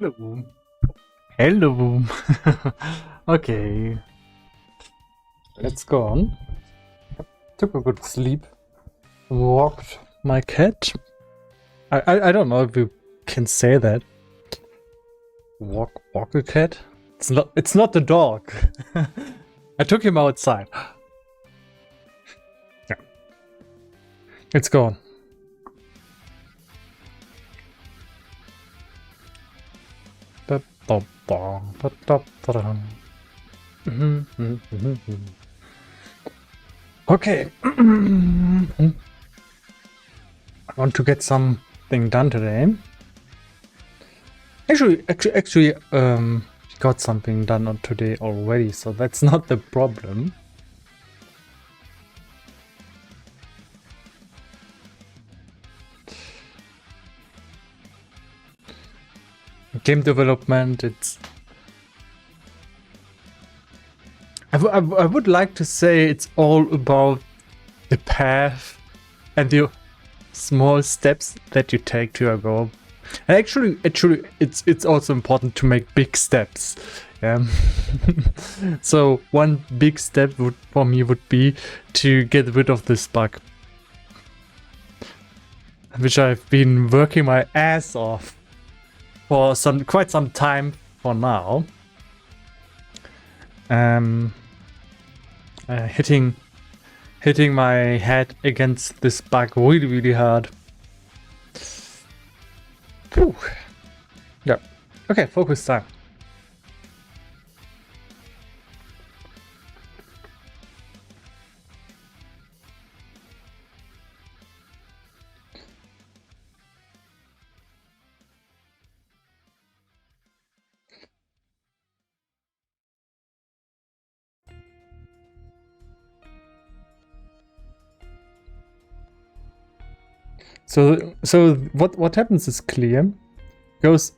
Hello. Hello. Okay. Let's go on. Took a good sleep. Walked my cat. I don't know if you can say that. Walk a cat? It's not the dog. I took him outside. Yeah. Let's go on. Okay. I want to get something done today. Actually, got something done on today already, so that's not the problem. Game development, I would like to say it's all about the path and the small steps that you take to your goal. And actually, it's also important to make big steps. Yeah. So one big step for me would be to get rid of this bug, which I've been working my ass off for quite some time for now. Hitting my head against this bug really hard. Whew. Yeah. Okay, focus time. So what happens is clear. Goes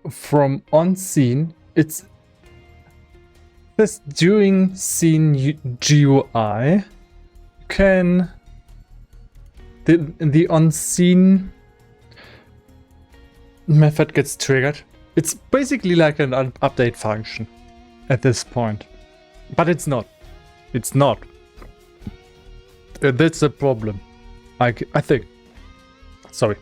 from on scene. It's this during scene GUI can the on scene method gets triggered. It's basically like an update function at this point, but it's not. It's not. That's a problem. I think. Sorry.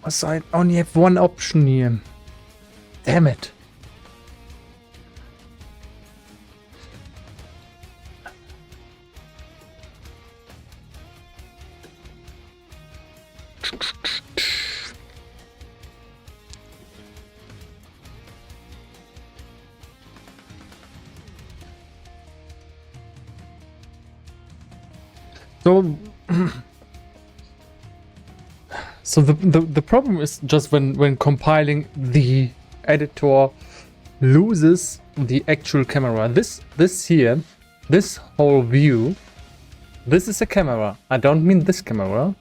So I only have one option here. Damn it. So the problem is just when compiling, the editor loses the actual camera. This here, this whole view, this is a camera. I don't mean this camera.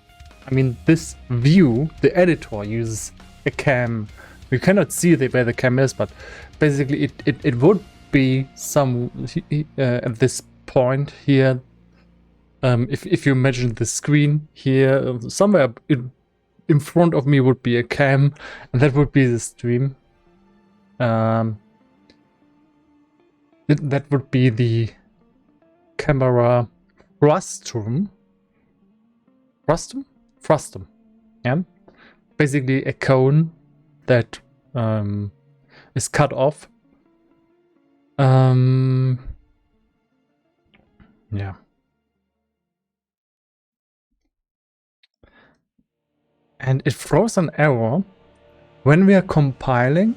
I mean this view. The editor uses a cam. You cannot see where the cam is, but basically it would be some at this point here. If you imagine the screen here, somewhere in front of me would be a cam, and that would be the stream. That would be the camera frustum. Frustum. Yeah. Basically a cone that is cut off. Yeah. And it throws an error when we are compiling,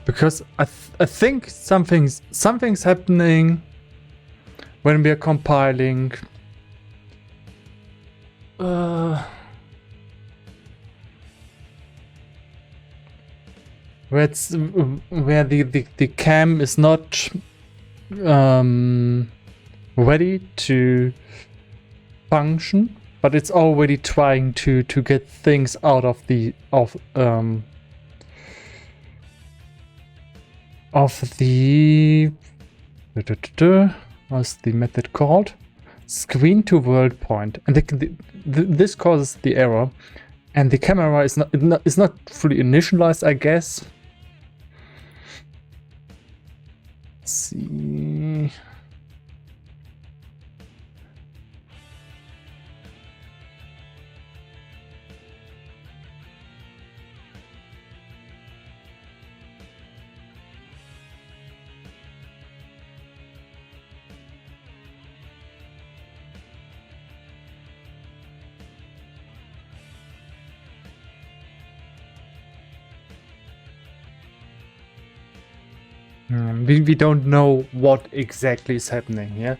because I think something's happening when we are compiling. Where the cam is not ready to function, but it's already trying to get things out of of the what's the method called? Screen to world point, and this causes the error, and the camera is not fully initialized, I guess. Let's see. We don't know what exactly is happening here.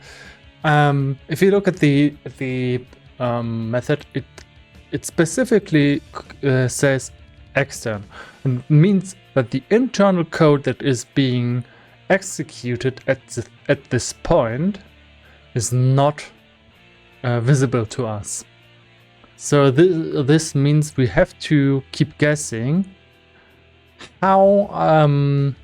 If you look at the method, it specifically says extern, and means that the internal code that is being executed at this point is not visible to us. So this means we have to keep guessing how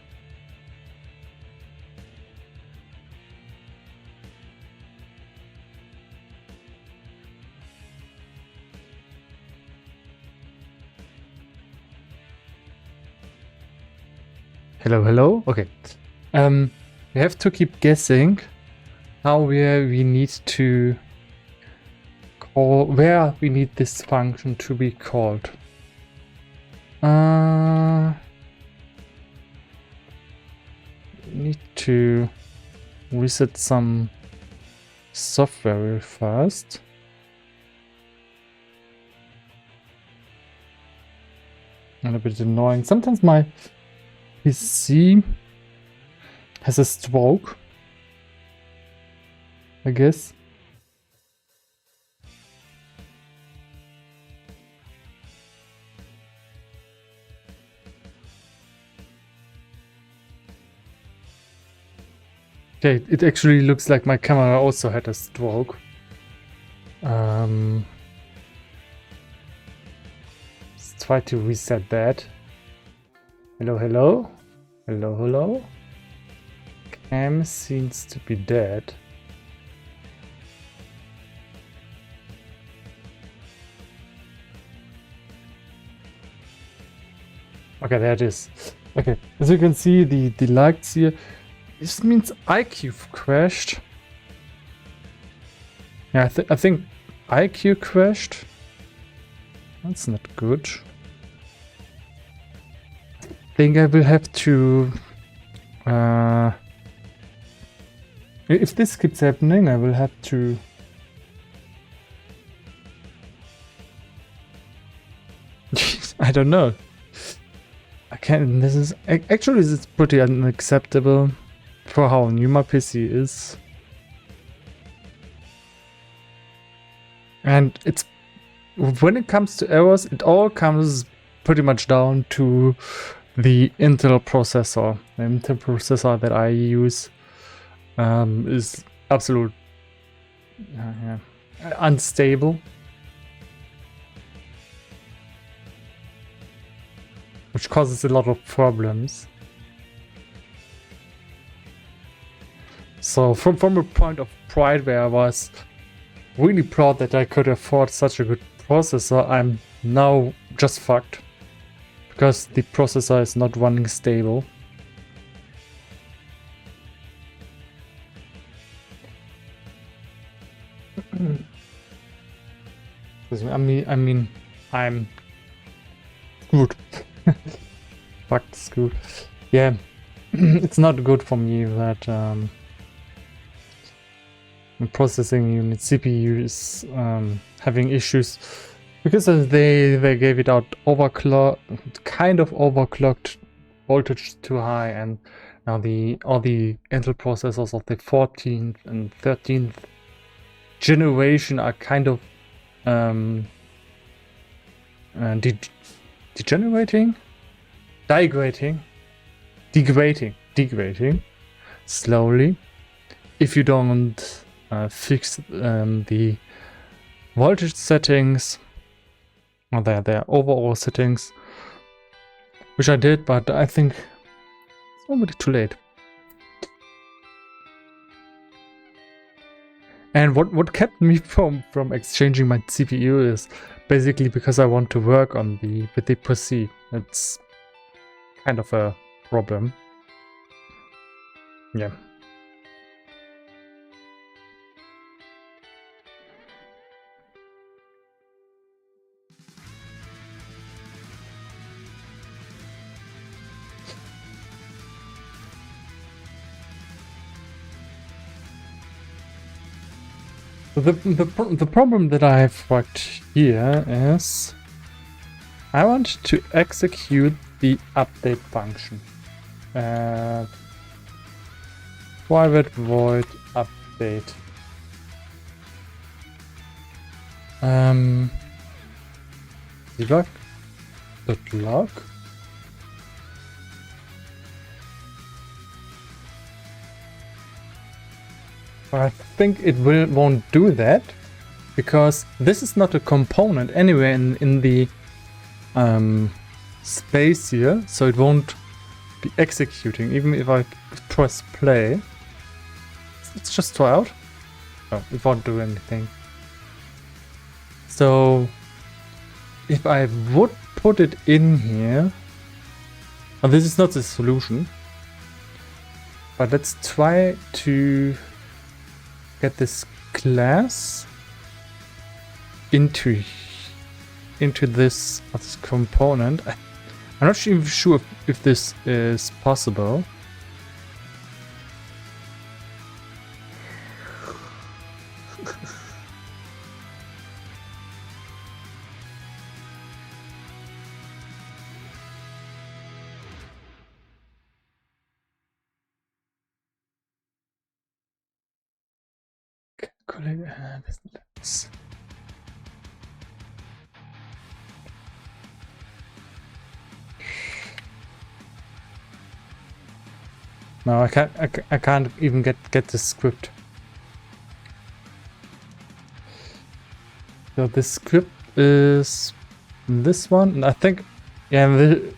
hello. Okay. We have to keep guessing how we need to call, where we need this function to be called. Need to reset some software first. And a bit annoying. Sometimes my PC has a stroke, I guess. Okay, it actually looks like my camera also had a stroke. Let's try to reset that. Hello. Cam seems to be dead. Okay, there it is. Okay, as you can see, the lights here. This means iCUE crashed. Yeah, I think iCUE crashed. That's not good. I think I will have to... if this keeps happening, I will have to... I don't know. I can't... This is... Actually, this is pretty unacceptable for how new my PC is. And it's... When it comes to errors, it all comes pretty much down to the Intel processor. The Intel processor that I use is absolute unstable, which causes a lot of problems. So from a point of pride where I was really proud that I could afford such a good processor, I'm now just fucked. Because the processor is not running stable. I mean, I'm screwed. Fucked, screwed. Yeah, it's not good for me that the processing unit CPU is having issues. Because they gave it out kind of overclocked, voltage too high, and now all the Intel processors of the 14th and 13th generation are kind of degrading slowly if you don't fix the voltage settings. Or their overall settings, which I did, but I think already too late. And what kept me from exchanging my CPU is basically because I want to work on with the PC. It's kind of a problem. Yeah. The problem that I have worked here is I want to execute the update function. Private void update. Debug.log. I think it won't do that because this is not a component anywhere in the space here, so it won't be executing even if I press play. Let's just try out. Oh, it won't do anything. So if I would put it in here, oh, this is not the solution, but let's try to get this class into this component. I'm not even sure if this is possible. No, I can't even get the script. So the script is this one, and I think, yeah, this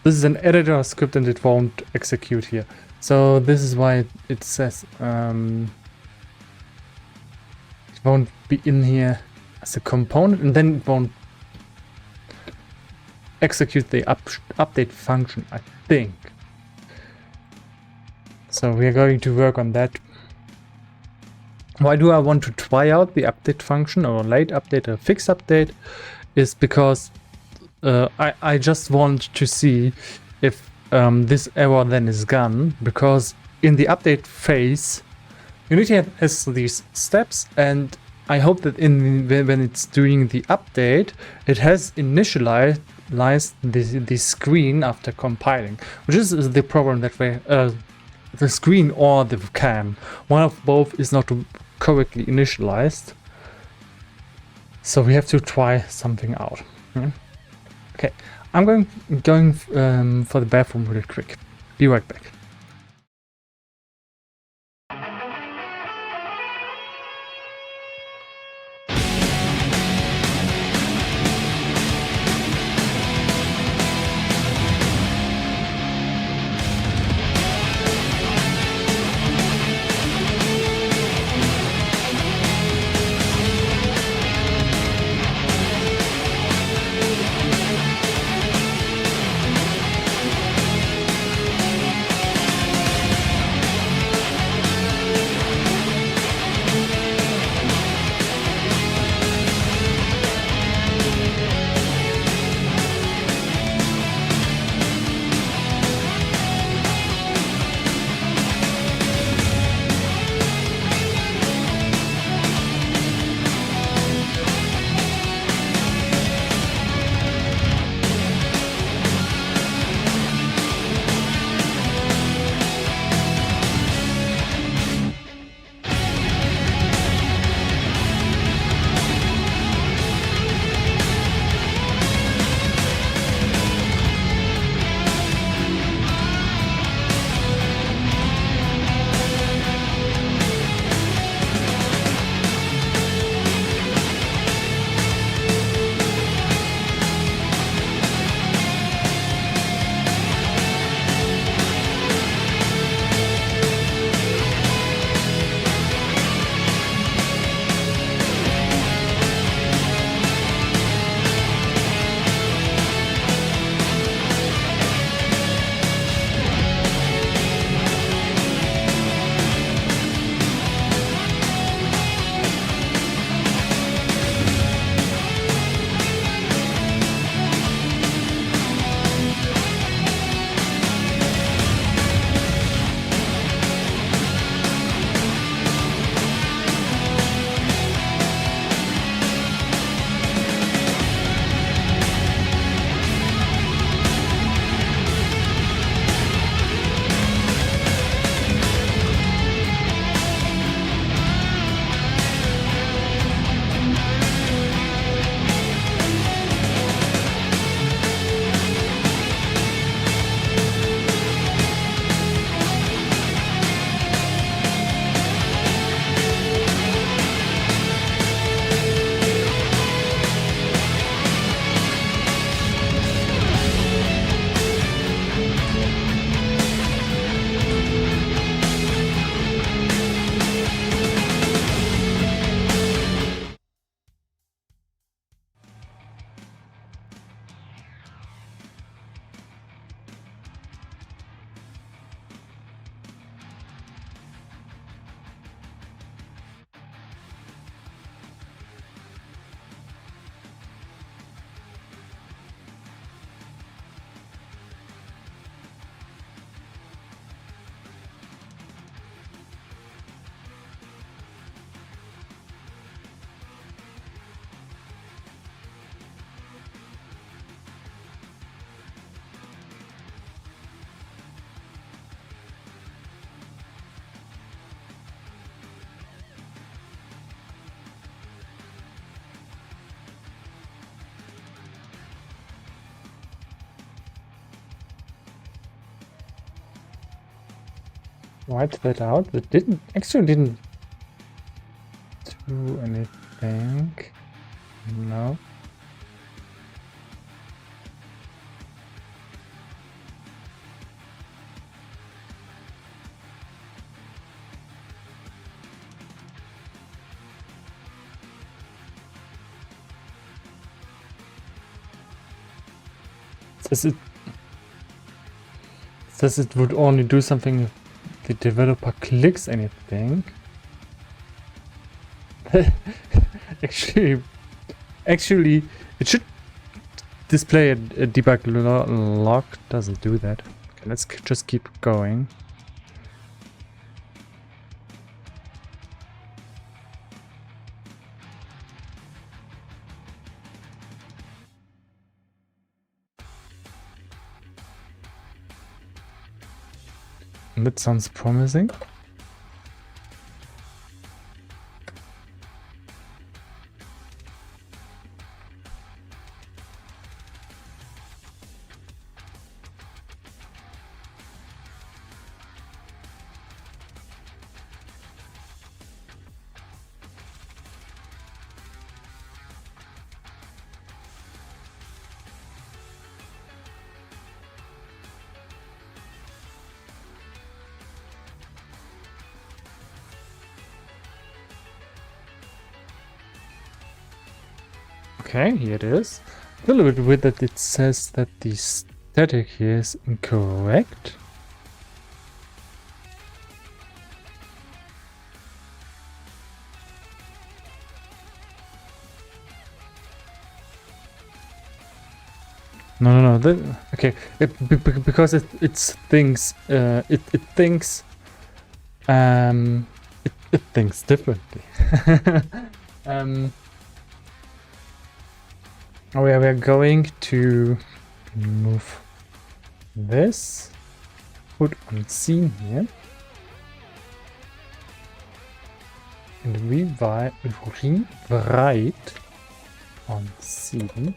is an editor script and it won't execute here. So this is why it says it won't be in here as a component, and then it won't execute the update function, I think. So we are going to work on that. Why do I want to try out the update function, or late update or fix update? Is because I just want to see if this error then is gone, because in the update phase Unity has these steps, and I hope that when it's doing the update, it has initialized the screen after compiling, which is the problem that the screen or the cam, one of both is not correctly initialized. So we have to try something out. Okay, I'm going for the bathroom really quick. Be right back. write that out. It didn't do anything. No. Says it would only do something if the developer clicks anything. actually, it should display a debug log. Doesn't do that. Okay, let's just keep going. That sounds promising. Okay, here it is. A little bit weird that it says that the static here is incorrect. No. Okay, because it thinks it thinks it thinks differently. We are going to move this, put on scene here, and rewrite on scene.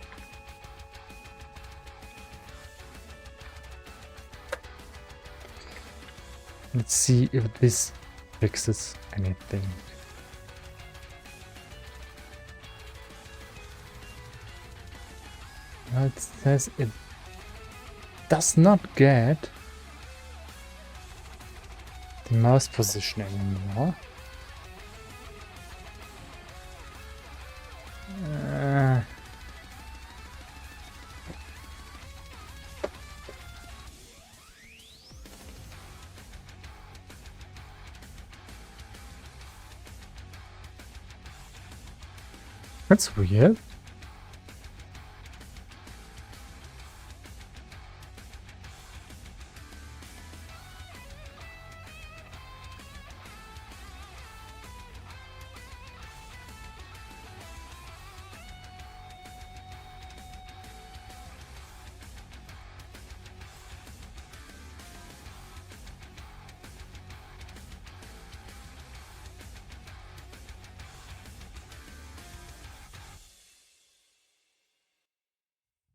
Let's see if this fixes anything. It says it does not get the mouse position anymore. That's weird.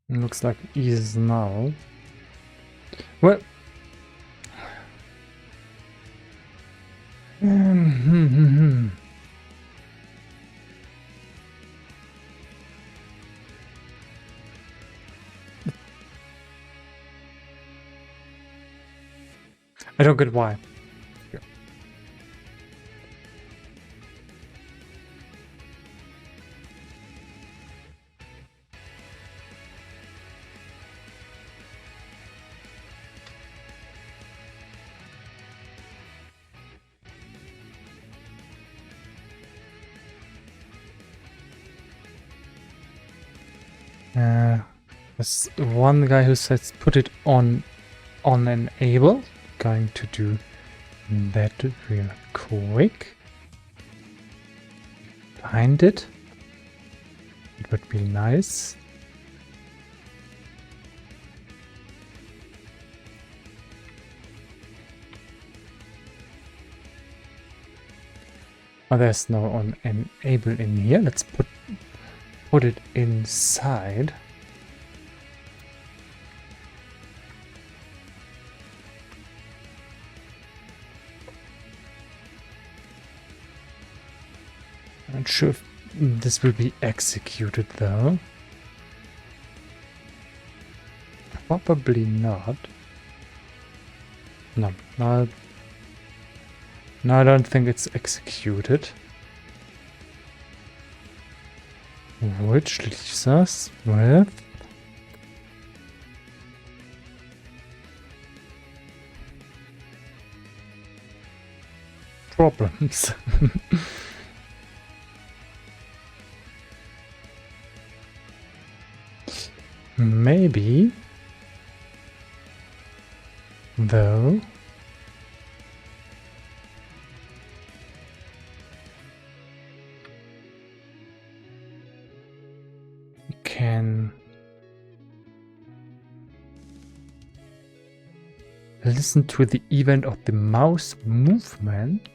Looks like it is now. Well, I don't get why. There's one guy who says put it on enable. Going to do that real quick. Find it. It would be nice. Oh, there's no on enable in here. Let's put it inside. Not sure if this will be executed though. Probably not. No, I don't think it's executed. Which leaves us with problems. Maybe, though, we can listen to the event of the mouse movement.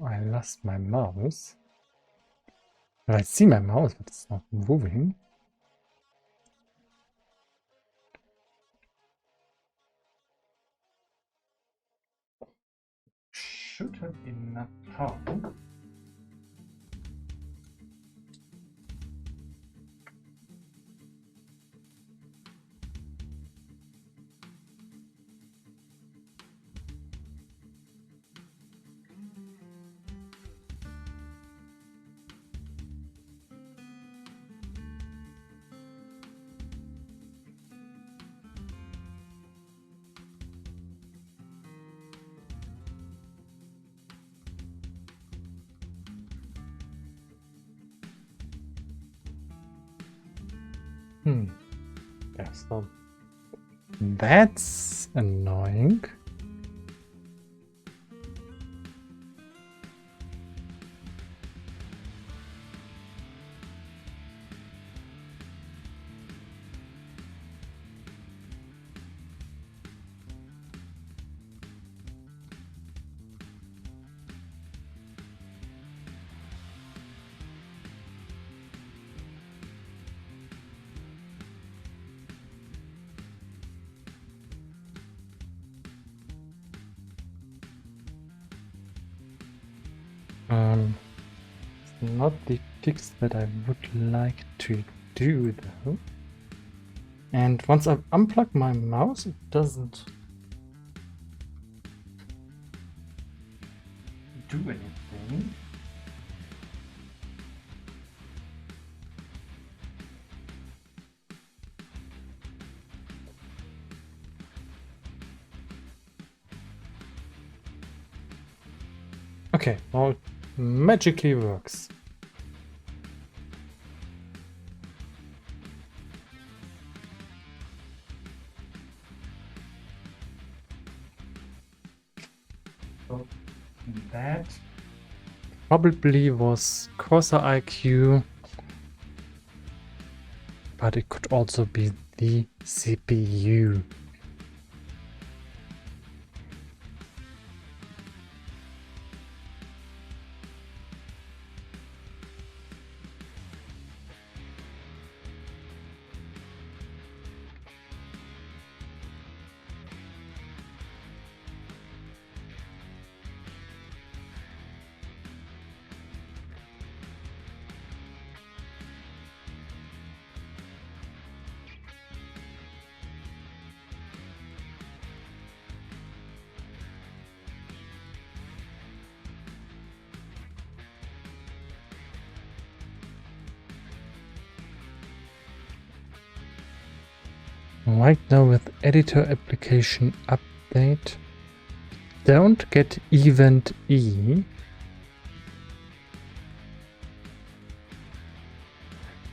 I lost my mouse. Well, I see my mouse, but it's not moving. Should have enough power. Yeah, so that's annoying. Not the fix that I would like to do though. And once I unplug my mouse, it doesn't do anything. Okay, now it magically works. So that probably was Corsair IQ, but it could also be the CPU. Right now with editor application update, don't get event E.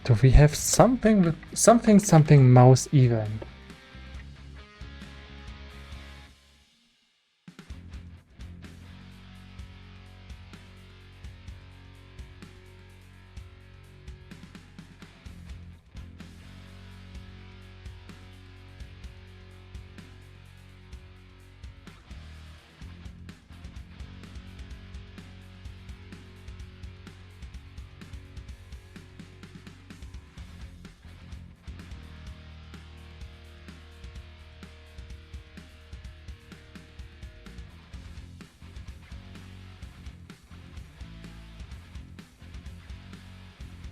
So we have something with something mouse event.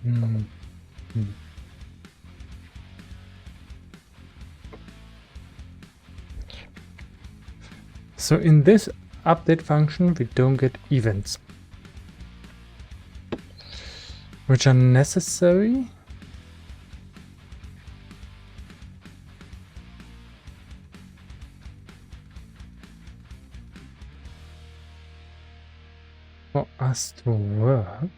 Hmm. So in this update function, we don't get events, which are necessary. For us to work.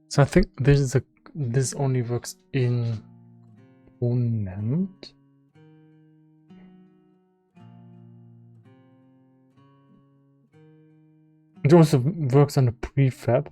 So I think this only works in Component. It also works on the prefab.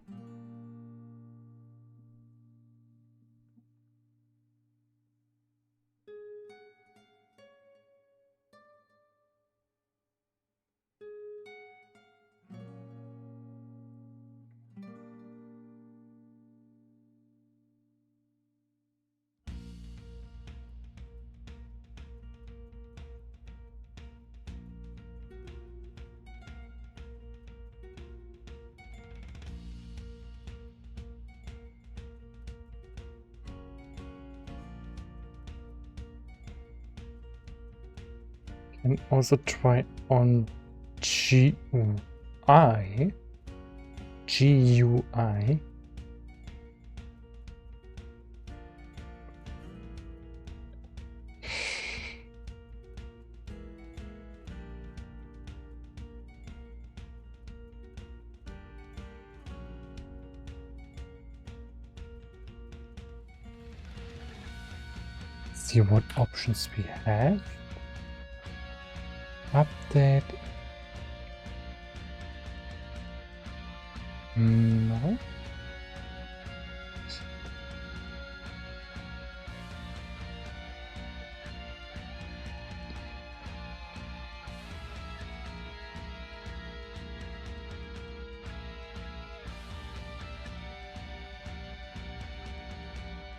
Can also try on GUI. GUI. See what options we have. Update. No.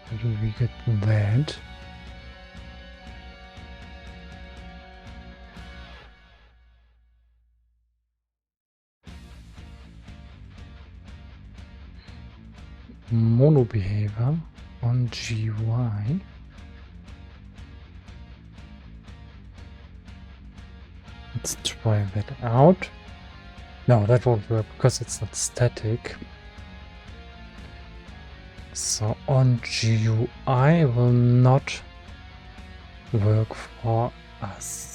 How do we get that? Mono behavior on GUI. Let's try that out. No, that won't work because it's not static. So on GUI will not work for us.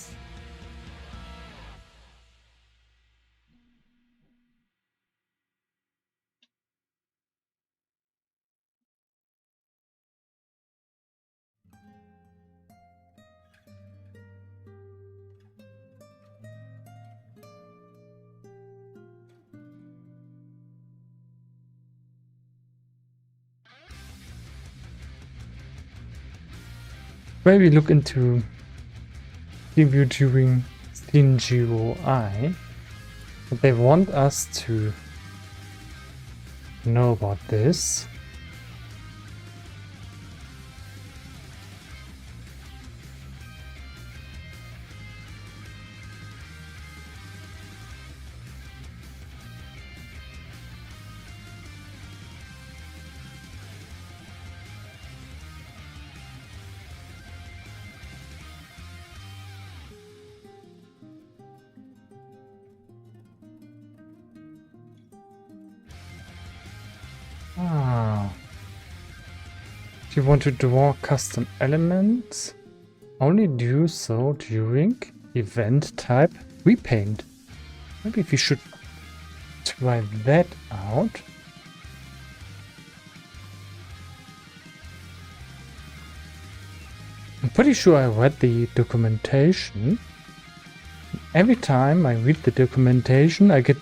Maybe look into TeamViewer during SceneGUI. But they want us to know about this. If you want to draw custom elements, only do so during event type repaint. Maybe we should try that out. I'm pretty sure I read the documentation. Every time I read the documentation, I get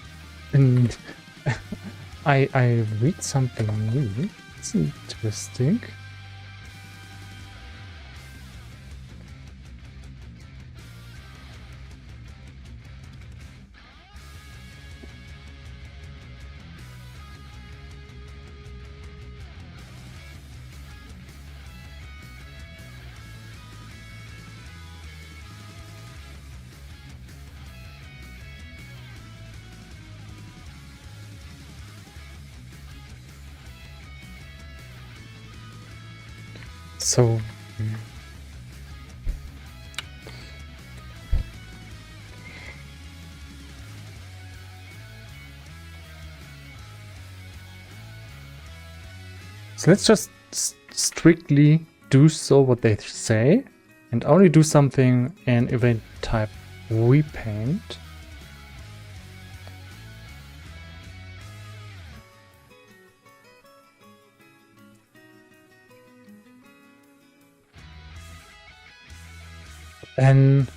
I read something new. It's interesting. So let's just strictly do so what they say and only do something in event type repaint. Then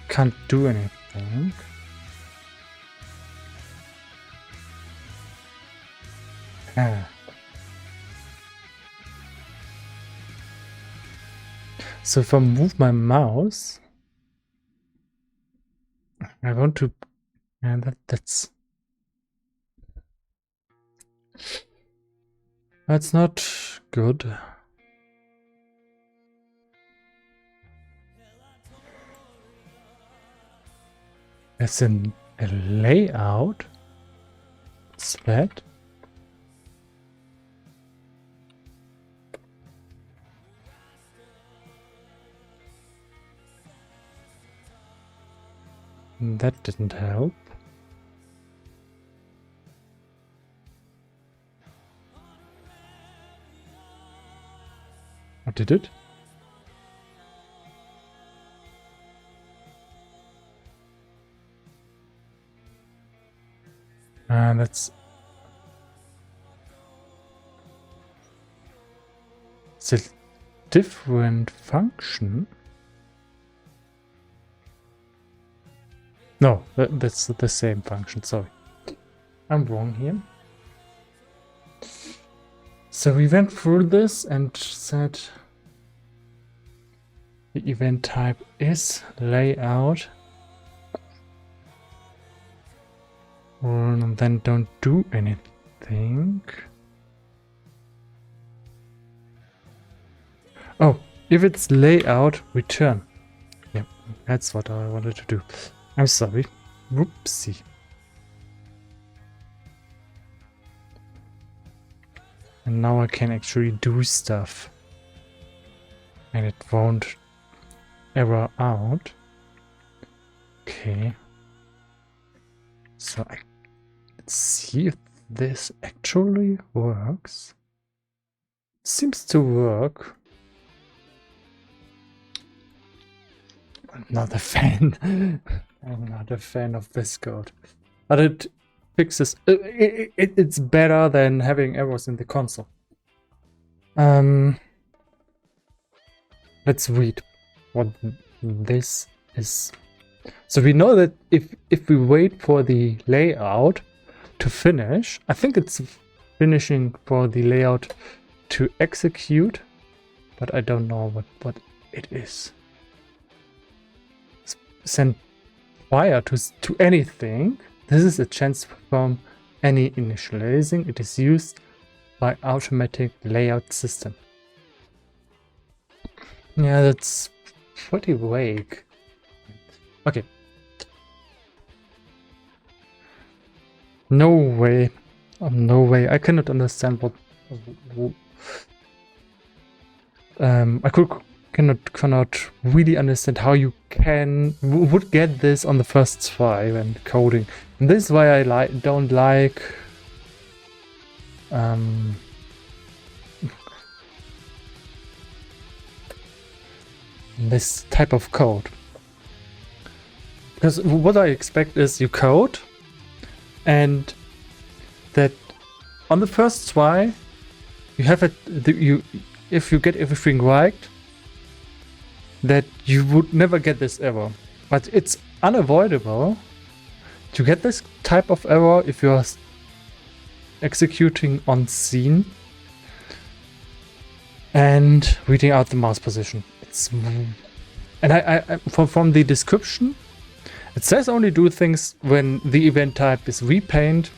can't do anything. So if I move my mouse, I want to, and that's not good. As in a layout. What's that? That didn't help. Or did it? That's a different function. No, that's the same function, sorry. I'm wrong here. So we went through this and said the event type is layout. And then don't do anything. Oh, if it's layout, return. Yep, that's what I wanted to do. I'm sorry. Whoopsie. And now I can actually do stuff. And it won't error out. Okay. So let's see if this actually works. Seems to work. I'm not a fan. I'm not a fan of this code. But it fixes... it's better than having errors in the console. Let's read what this is. So we know that if we wait for the layout to finish, I think it's finishing for the layout to execute, but I don't know what it is. Send prior to anything. This is a chance to perform any initializing. It is used by automatic layout system. Yeah, that's pretty vague. Okay. No way. Oh, no way. I cannot understand what I cannot really understand how you would get this on the first try when coding. And this is why I don't like this type of code. Because what I expect is you code and that on the first try you have if you get everything right, that you would never get this error. But it's unavoidable to get this type of error if you are executing on scene and reading out the mouse position. And I from the description, it says only do things when the event type is repaint,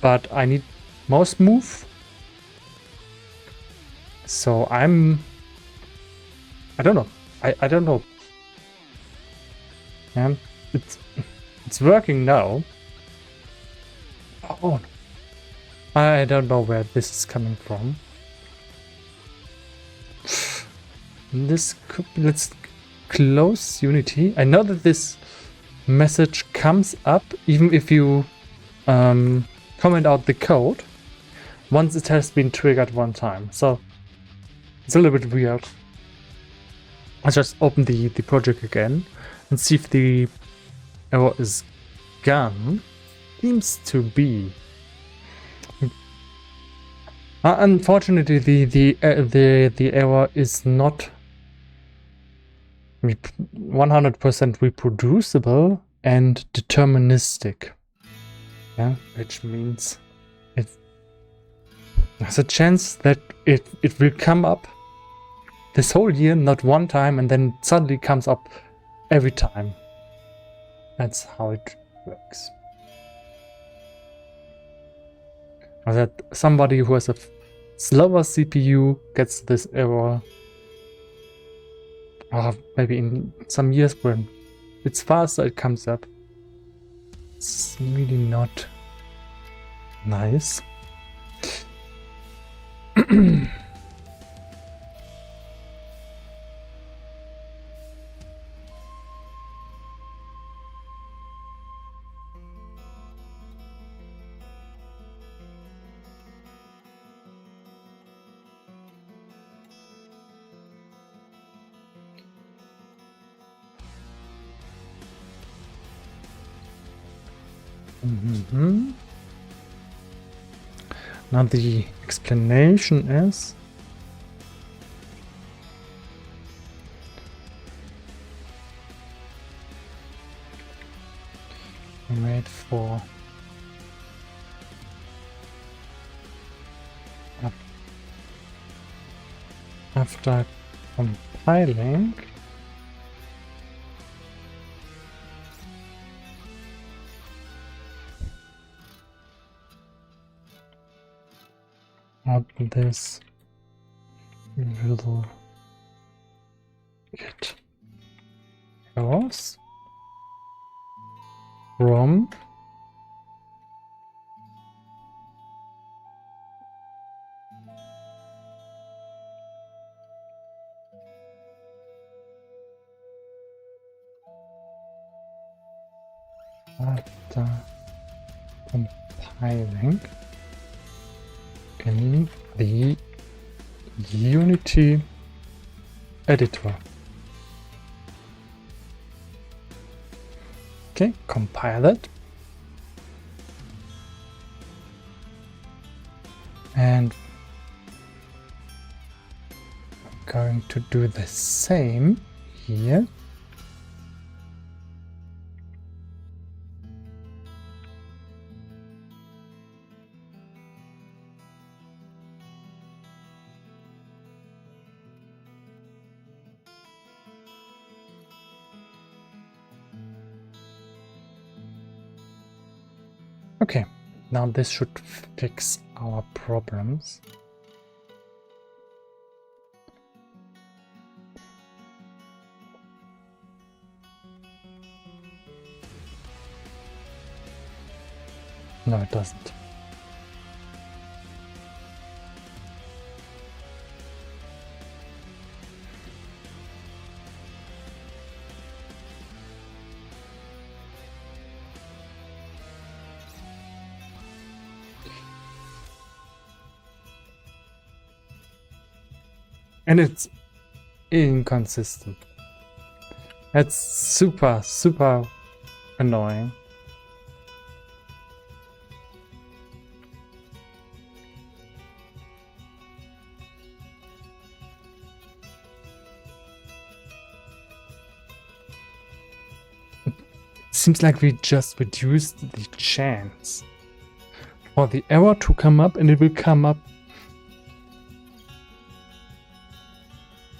but I need mouse move. So I don't know. I don't know. Yeah, it's It's working now. Oh, I don't know where this is coming from. This could be, let's close Unity. I know that this message comes up even if you comment out the code once it has been triggered one time. So it's a little bit weird. I'll just open the project again and see if the error is gone. Seems to be. Unfortunately, the error is not 100% reproducible and deterministic. Yeah, which means there's a chance that it will come up this whole year, not one time, and then suddenly comes up every time. That's how it works. Or that somebody who has a slower CPU gets this error. Or maybe in some years when it's faster, it comes up. It's really not nice. Now the explanation is wait for after compiling. This will get errors from after compiling in the Unity editor. Okay, compile it. And I'm going to do the same here. Okay, now this should fix our problems. No, it doesn't. And it's inconsistent. That's super annoying. Seems like we just reduced the chance for the error to come up, and it will come up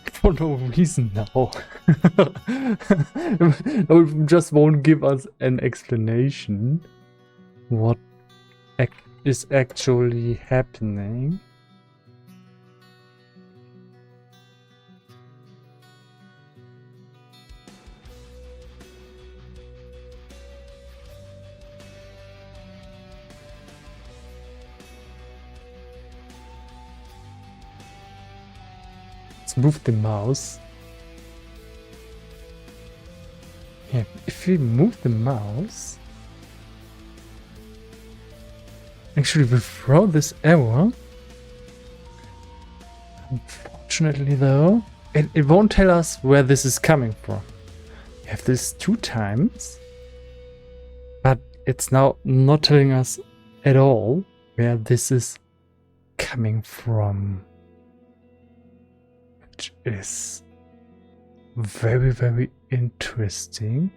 for no reason now. It just won't give us an explanation what is actually happening. let's move the mouse. Yeah, if we move the mouse, actually we throw this error. Unfortunately though, it won't tell us where this is coming from. We have this 2 times, but it's now not telling us at all where this is coming from, which is very, very interesting.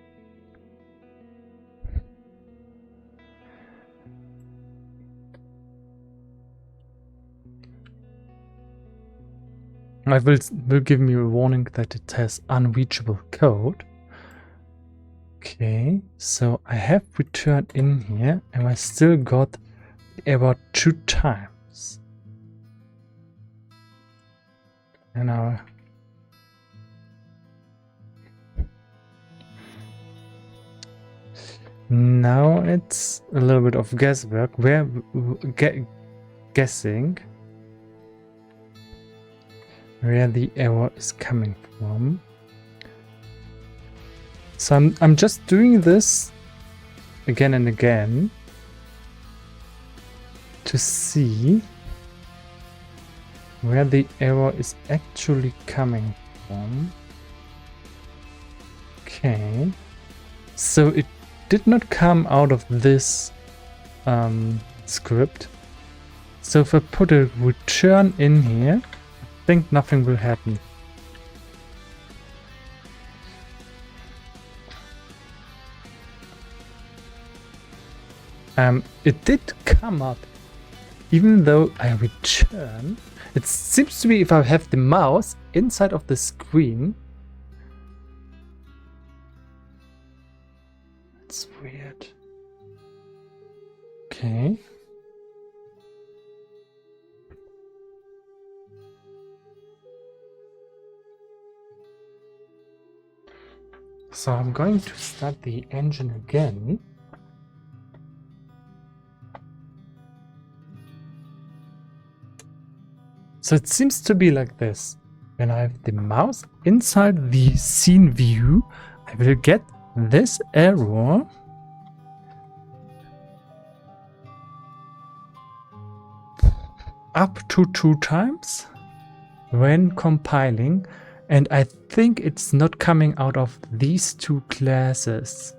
I will give me a warning that it has unreachable code. Okay, so I have returned in here and I still got error 2 times. And now it's a little bit of guesswork. We're guessing where the error is coming from. So I'm just doing this again and again to see where the error is actually coming from. Okay, so it did not come out of this script. So if I put a return in here, I think nothing will happen. It did come up, even though I return. It seems to be if I have the mouse inside of the screen. It's weird. Okay. So I'm going to start the engine again. So it seems to be like this. When I have the mouse inside the scene view, I will get this error. Up to 2 times when compiling. And I think it's not coming out of these 2 classes.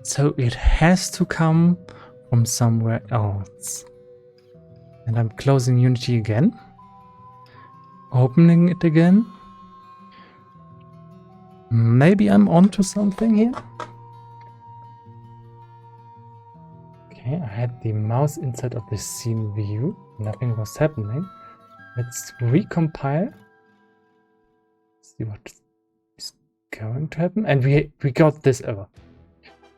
So it has to come from somewhere else. And I'm closing Unity again. Opening it again. Maybe I'm onto something here. Okay, I had the mouse inside of the scene view. Nothing was happening. Let's recompile. See what is going to happen. And we got this error.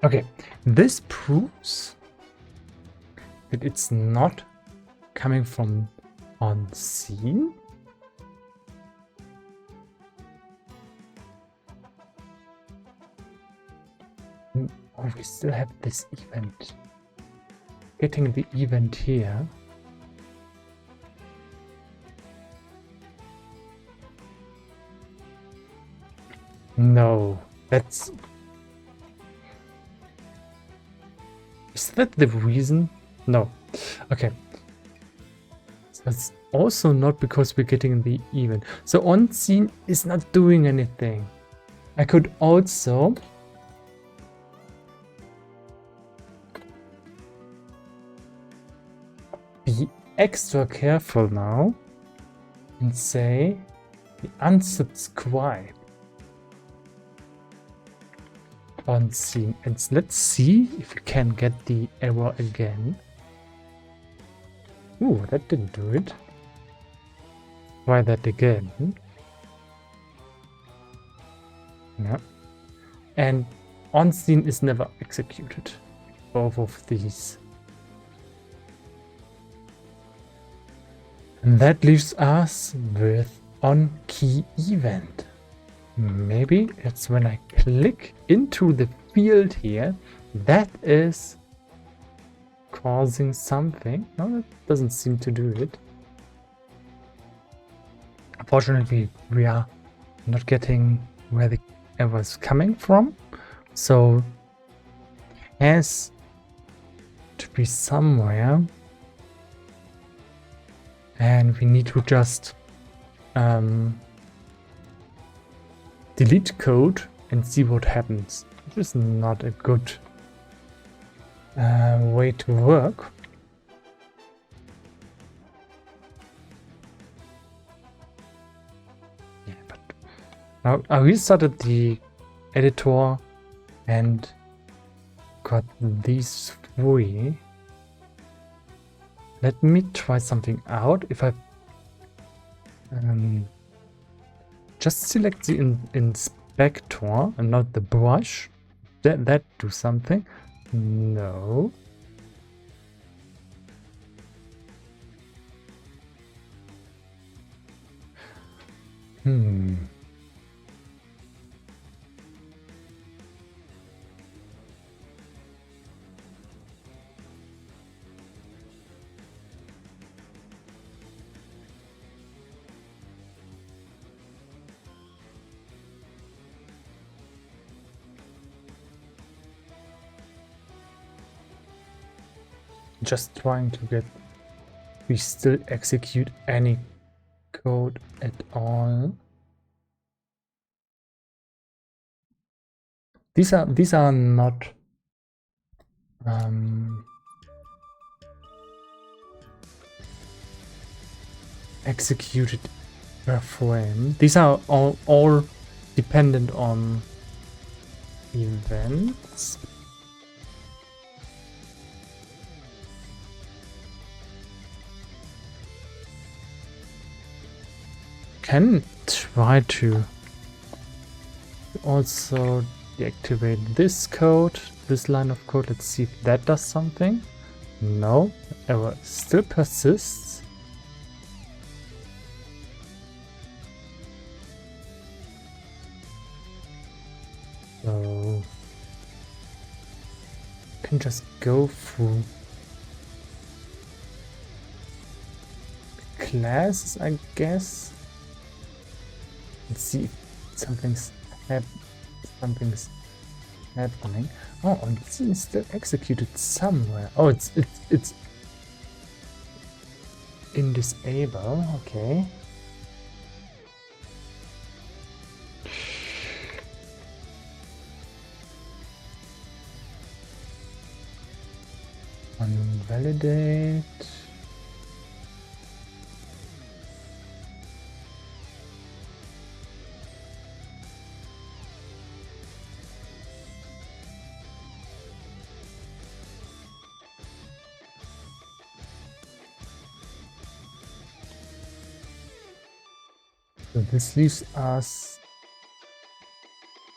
Okay, this proves that it's not coming from on scene. Oh, we still have this event. Getting the event here. No, that's... Is that the reason? No. Okay. So it's also not because we're getting the event. So on scene is not doing anything. I could also be extra careful now and say the unsubscribe on scene, and let's see if we can get the error again. Ooh, that didn't do it. Try that again. Yeah. And on scene is never executed. Both of these. And that leaves us with on key event. Maybe it's when I click into the field here that is causing something. No, that doesn't seem to do it. unfortunately, we are not getting where the error is coming from. So it has to be somewhere. And we need to just delete code and see what happens. Which is not a good way to work. Yeah, but now I restarted the editor and got these three. Let me try something out. If I just select the inspector and not the brush, that do something. No. Just trying to get, we still execute any code at all. These are not executed per frame. These are all dependent on events. Can try to also deactivate this code, this line of code. Let's see if that does something. No, error still persists. So can just go through classes, I guess. Let's see if something's happening. Oh, and it's still executed somewhere. Oh, it's in disable. Okay. Unvalidate. So this leaves us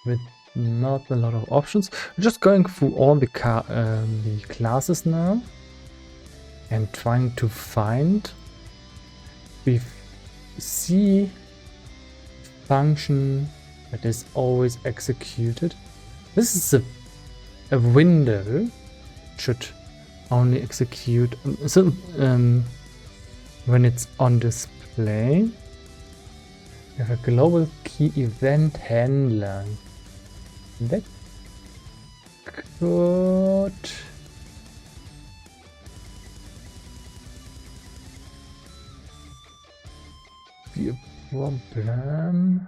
with not a lot of options. We're just going through all the classes now and trying to find. We see function that is always executed. This is a window. Should only execute when it's on display. We have a global key event handler. That could be a problem.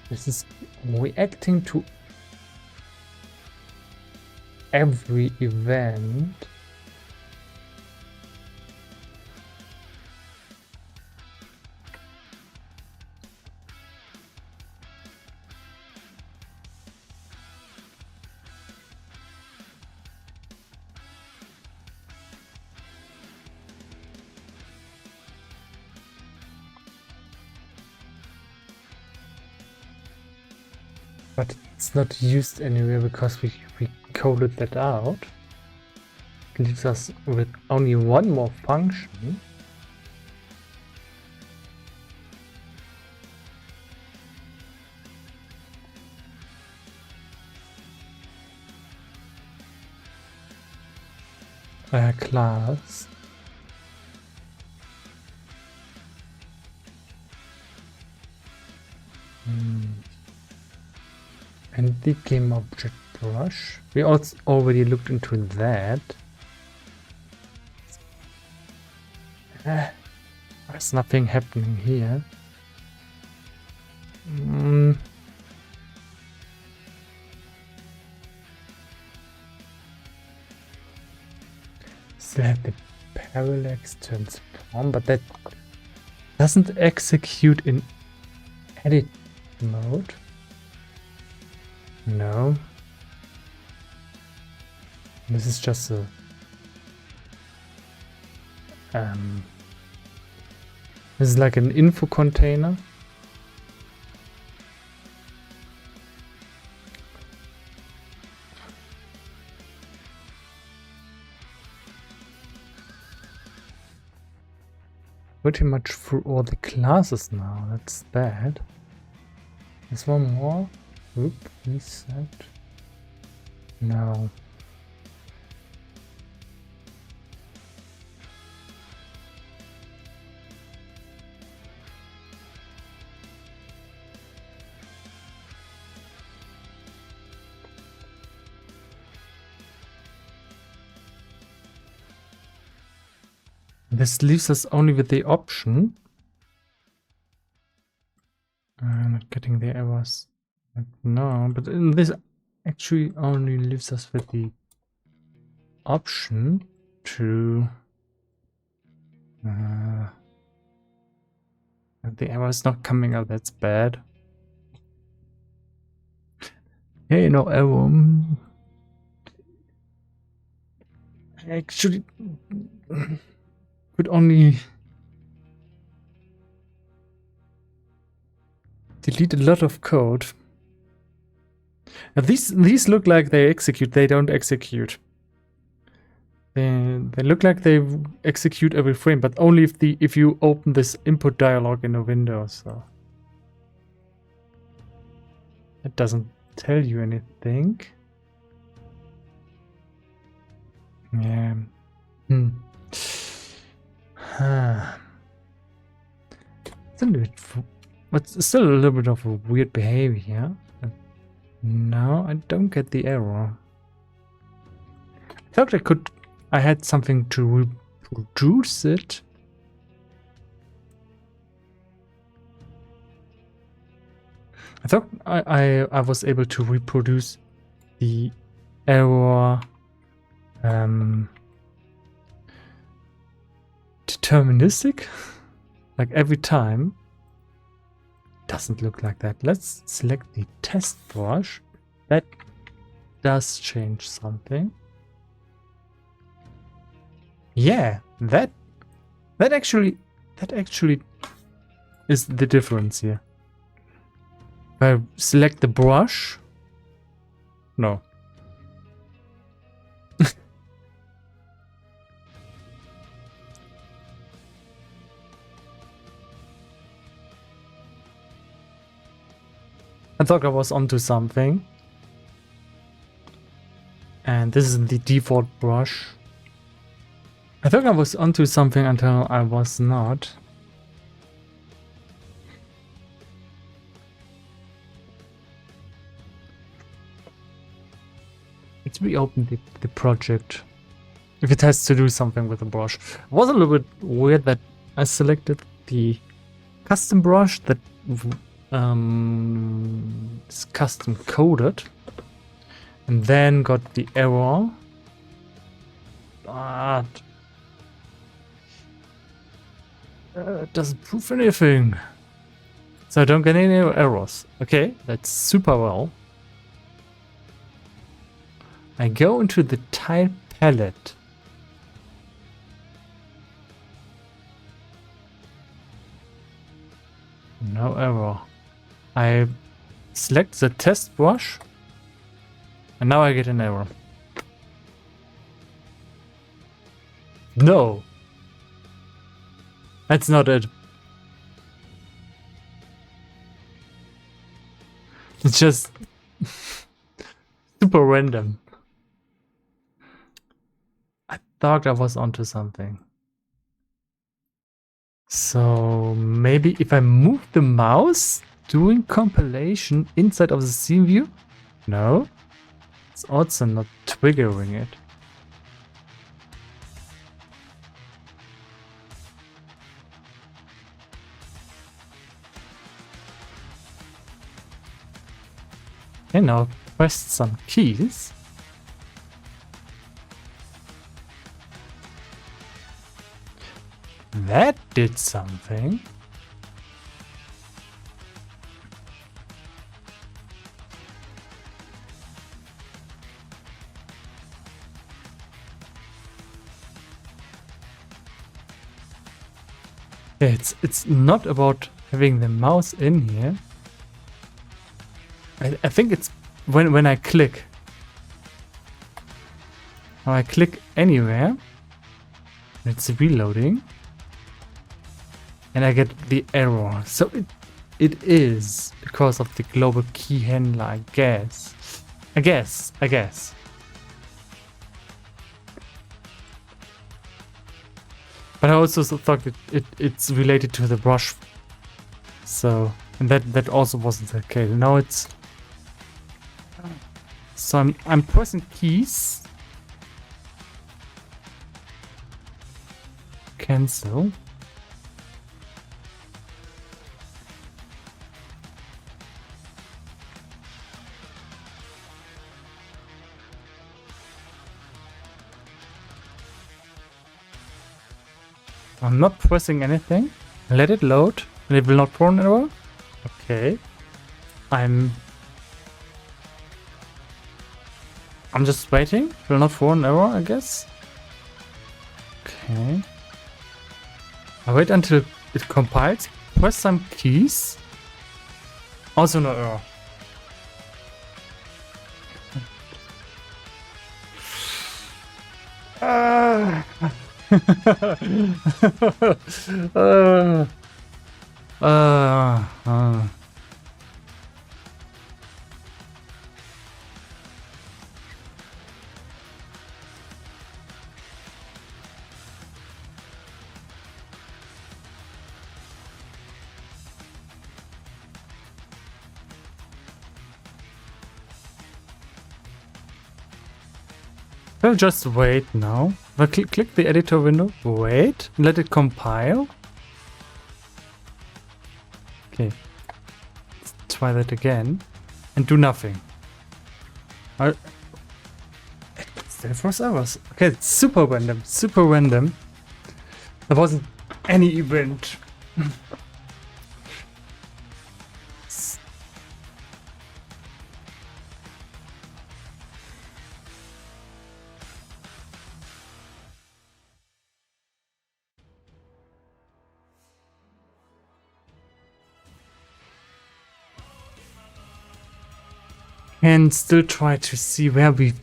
This is reacting to every event. But it's not used anywhere because we coded that out. It leaves us with only one more function. class. And the game object brush. We also already looked into that. There's nothing happening here. Still have the parallax transform, but that doesn't execute in edit mode. No. This is just a this is like an info container. Pretty much through all the classes now. That's bad. There's one more. Oop, reset. No. This leaves us only with the option. Not getting the errors. No, but this actually only leaves us with the option to the error is not coming out. That's bad. Hey, no error. Actually could only delete a lot of code. Now these look like they execute. They don't execute. They look like they execute every frame, but only if you open this input dialog in a window. So it doesn't tell you anything. Yeah. It's still a little bit of a weird behavior. No, I don't get the error. I thought I had something to reproduce it. I thought I was able to reproduce the error deterministic, like every time. Doesn't look like that. Let's select the test brush. That does change something. Yeah, that actually is the difference here. If I select the brush, no. I thought I was onto something. And this is the default brush. I thought I was onto something until I was not. Let's reopen the project. If it has to do something with the brush. It was a little bit weird that I selected the custom brush that is custom coded and then got the error, but it doesn't prove anything, so I don't get any errors. Okay, that's super well. I go into the tile palette. No error. I select the test brush and now I get an error. No, that's not it. It's just super random. thought I was onto something. So maybe if I move the mouse doing compilation inside of the scene view? No, it's also not triggering it. And now press some keys. That did something. Yeah, it's not about having the mouse in here. I think it's when I click. When I click anywhere, it's reloading. And I get the error. So it is because of the global key handler, I guess. I guess. But I also thought it's related to the brush. So, and that also wasn't the case. Now it's... So I'm pressing keys. Cancel. I'm not pressing anything. Let it load. And it will not throw an error. Okay. I'm just waiting. It will not throw an error, I guess. Okay. I wait until it compiles. Press some keys. Also no error. I'll just wait now. If I click the editor window, wait, let it compile. Okay, let's try that again and do nothing. It still throws errors. Okay, it's super random. There wasn't any event. And still try to see where we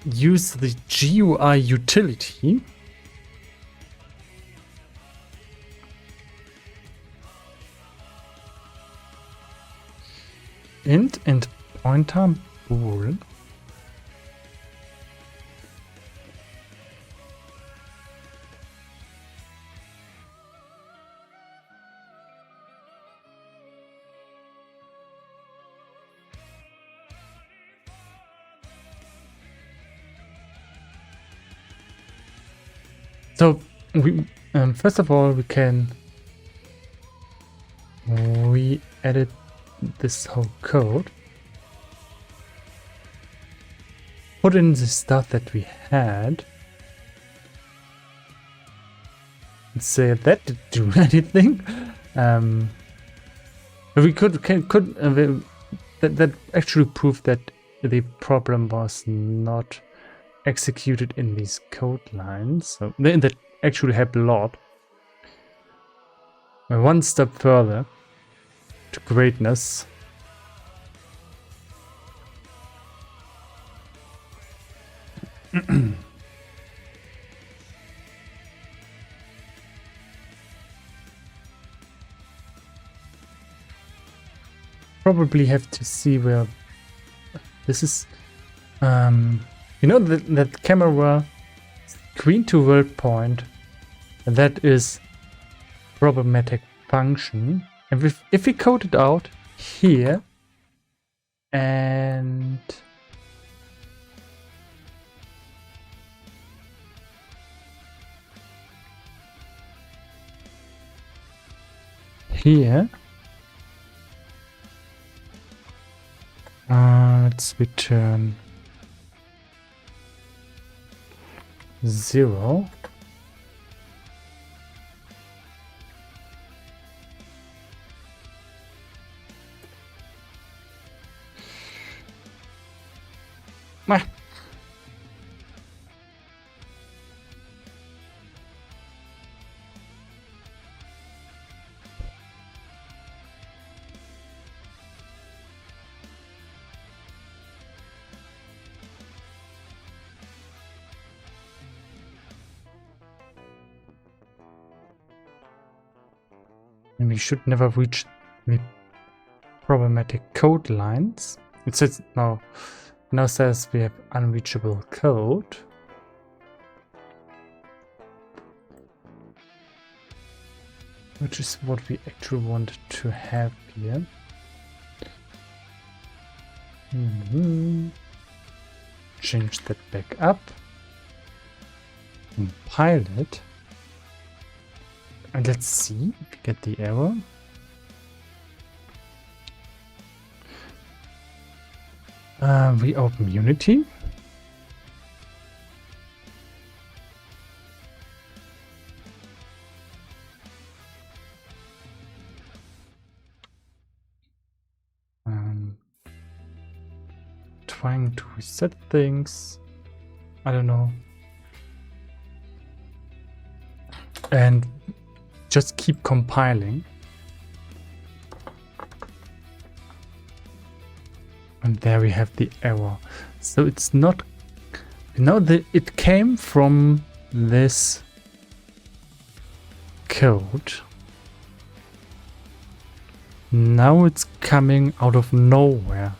use the GUI utility. Int and pointer bool. So we first of all we can re-edit this whole code, put in the stuff that we had, and say that didn't do anything. We that actually proved that the problem was not executed in these code lines, so that actually helped a lot. One step further to greatness. Probably have to see where this is. You know that camera queen to world point, and that is problematic function. And if we code it out here and here, let's return 0. Ah. And we should never reach the problematic code lines. It says now says we have unreachable code. Which is what we actually wanted to have here. Change that back up. Compile it. And let's see if we get the error. We open Unity. Trying to reset things. I don't know. And just keep compiling. And there we have the error. So it's not, you know, it came from this code. Now it's coming out of nowhere.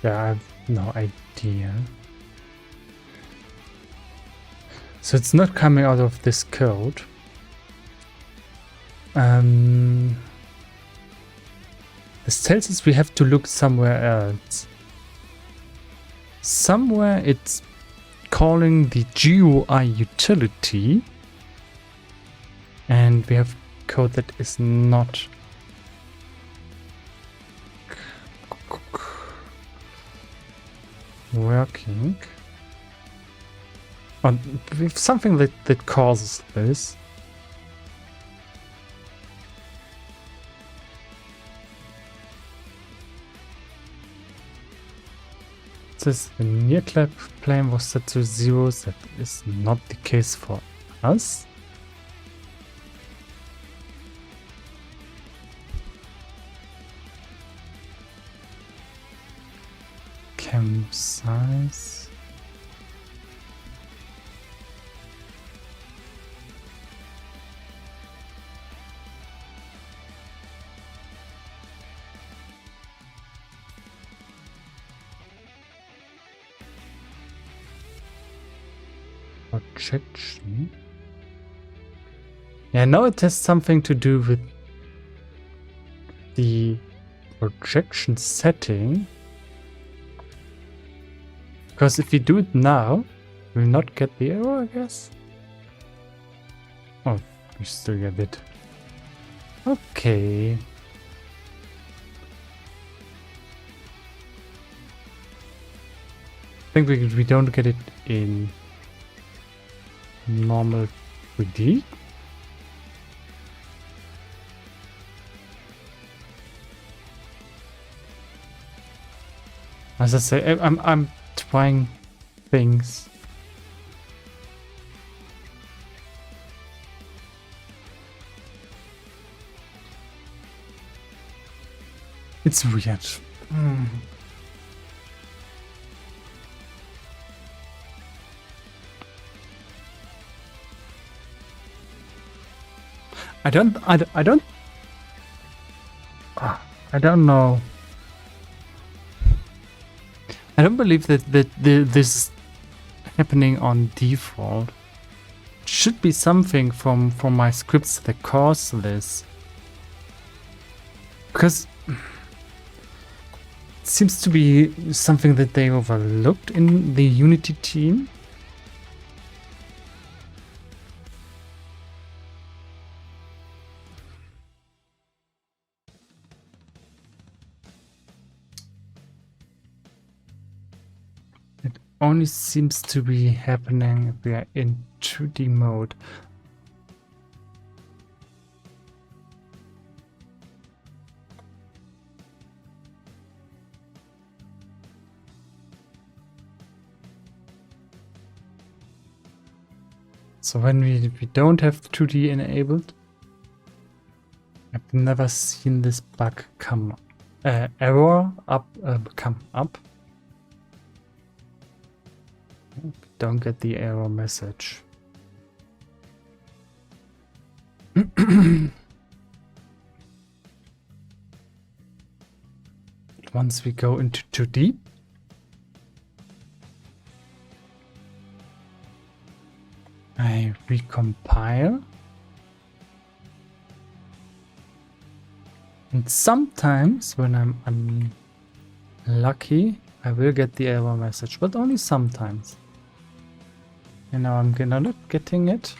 Yeah, I have no idea. So it's not coming out of this code. This tells us we have to look somewhere else. Somewhere it's calling the GUI utility, and we have code that is not working. Oh, we have something that causes this. It says the nearclap plane was set to 0. That is not the case for us. Cam size. Projection. Yeah, now it has something to do with the projection setting. Because if we do it now, we'll not get the error, I guess. Oh, we still get it. Okay. I think we don't get it in normal 3D. As I say, I'm trying things. It's weird. I don't know. I don't believe that this is happening on default. It should be something from my scripts that cause this. Because it seems to be something that they overlooked in the Unity team. It only seems to be happening if we are in 2D mode. So when we don't have 2D enabled, I've never seen this bug come error up come up. Don't get the error message. Once we go into 2D, I recompile, and sometimes when I'm lucky, I will get the error message, but only sometimes. And now I'm not getting it.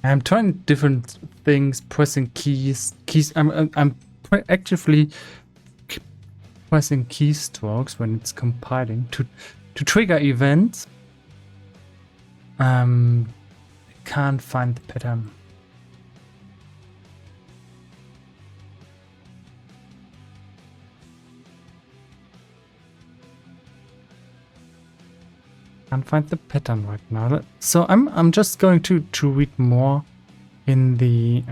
I'm trying different things, pressing keys. I'm actively pressing keystrokes when it's compiling to trigger events. I can't find the pattern. Can't find the pattern right now. So I'm just going to read more in the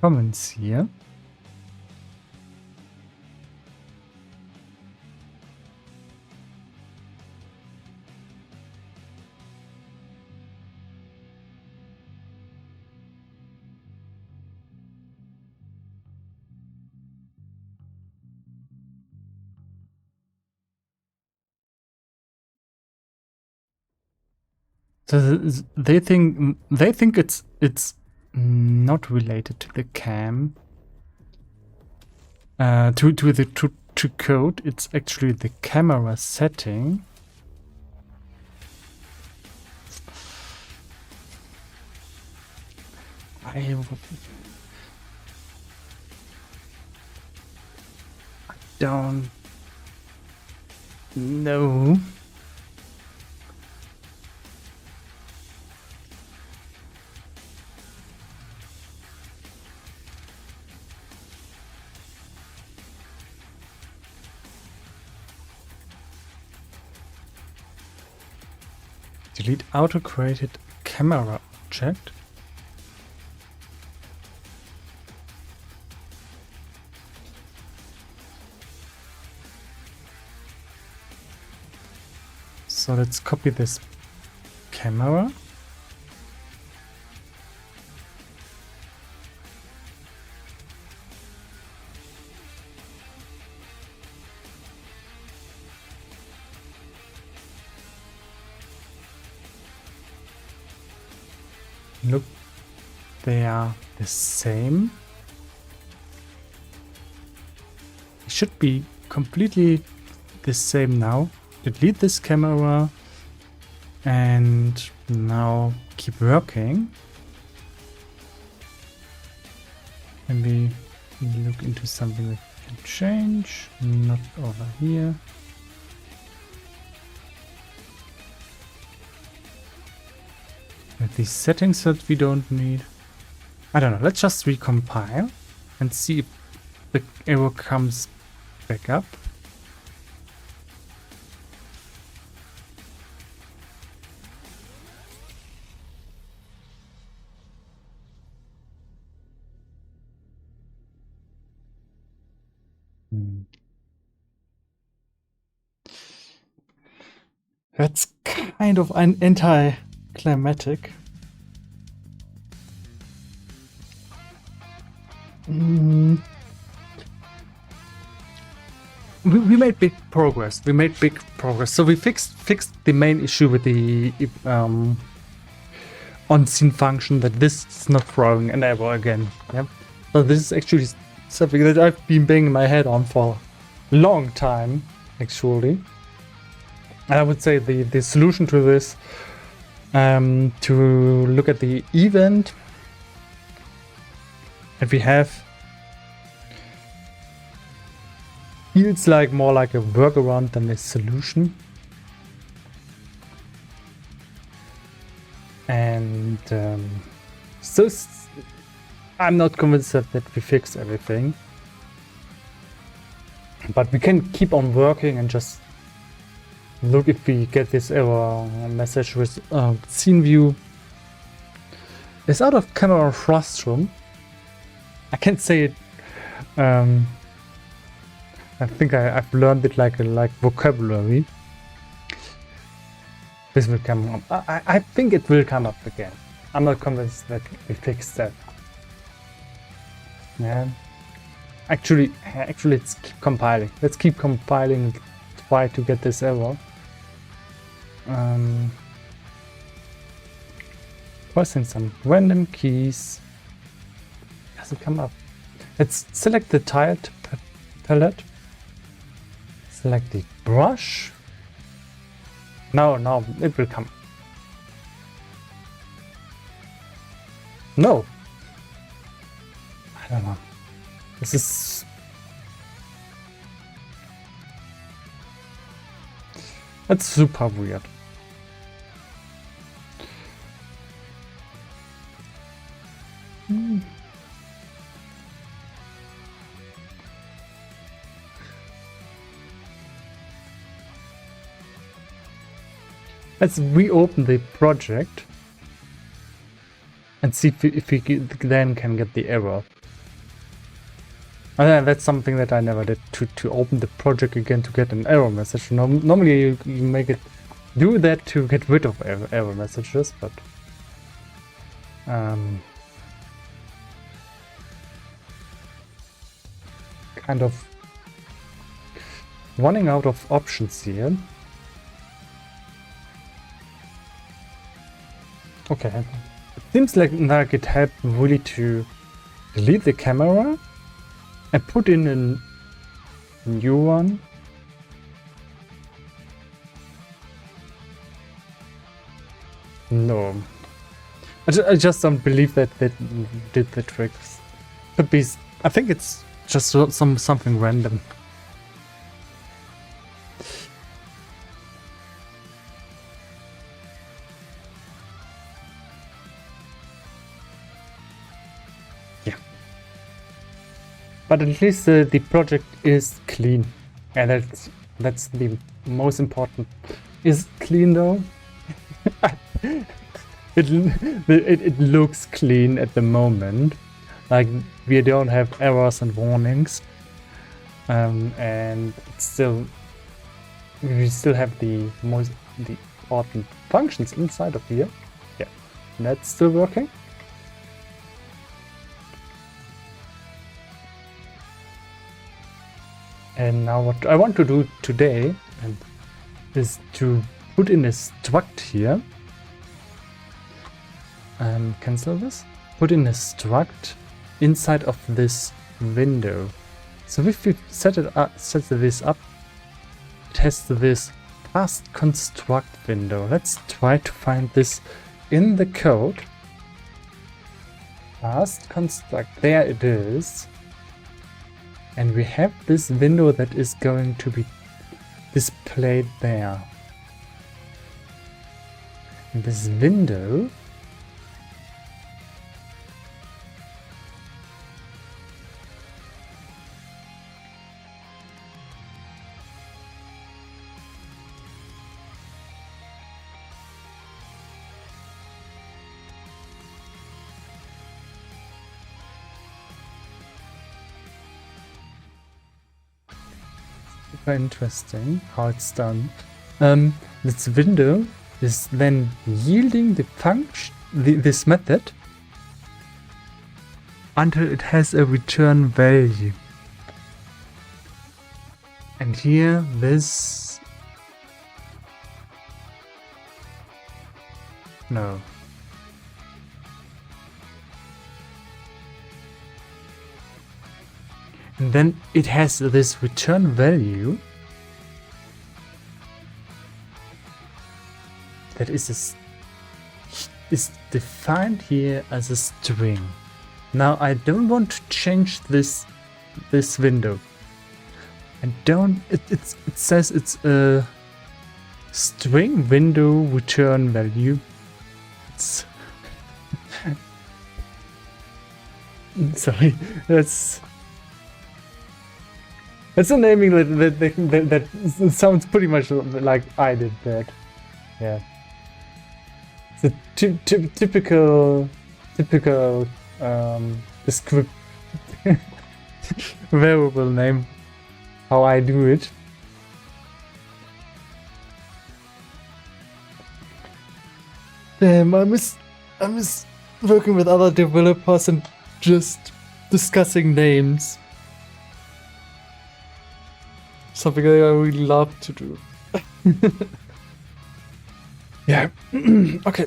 comments here. So they think it's not related to the cam, to the code. It's actually the camera setting. I don't know. Delete auto-created camera object. So let's copy this camera. Look, they are the same. It should be completely the same now. Delete this camera and now keep working. Maybe look into something that can change. Not over here. With these settings that we don't need. I don't know. Let's just recompile and see if the error comes back up. That's kind of an anticlimactic. We made big progress. So we fixed the main issue with the on-scene function, that this is not throwing an error again. Yeah. So this is actually something that I've been banging my head on for a long time, actually. And I would say the solution to this, to look at the event that we have, feels like more like a workaround than a solution. And so I'm not convinced that we fix everything, but we can keep on working and just look if we get this error message with scene view is out of camera frustrum. I can't say it. I think I've learned it like vocabulary. This will come up. I think it will come up again. I'm not convinced that we fixed that. Yeah. Actually, let's keep compiling. Let's keep compiling. Try to get this error. Pressing some random keys. Does it come up? Let's select the tiled palette. Select the brush. No, it will come. No. I don't know. This is... That's super weird. Let's reopen the project and see if we then can get the error. That's something that I never did, to open the project again to get an error message. Normally you make it do that to get rid of error messages, but kind of running out of options here. Okay, it seems like it helped really to delete the camera and put in a new one. No, I just don't believe that they did the tricks. Could be. I think it's just something random. But at least the project is clean, and that's the most important. Is clean though? it looks clean at the moment. Like, we don't have errors and warnings, and it's still, we still have the important functions inside of here. Yeah, that's still working. And now what I want to do today is to put in a struct here. Cancel this. Put in a struct inside of this window. So if we set this up, it has this past construct window. Let's try to find this in the code. Past construct. There it is. And we have this window that is going to be displayed there. And this window interesting how it's done. This window is then yielding the function, this method, until it has a return value. And here this... No. And then it has this return value that is defined here as a string. Now I don't want to change this window. And it says it's a string window return value. It's sorry, that's a naming that sounds pretty much like I did that. Yeah, it's a typical script variable name. How I do it. Damn, I miss working with other developers and just discussing names. Something that I really love to do. Yeah. Okay.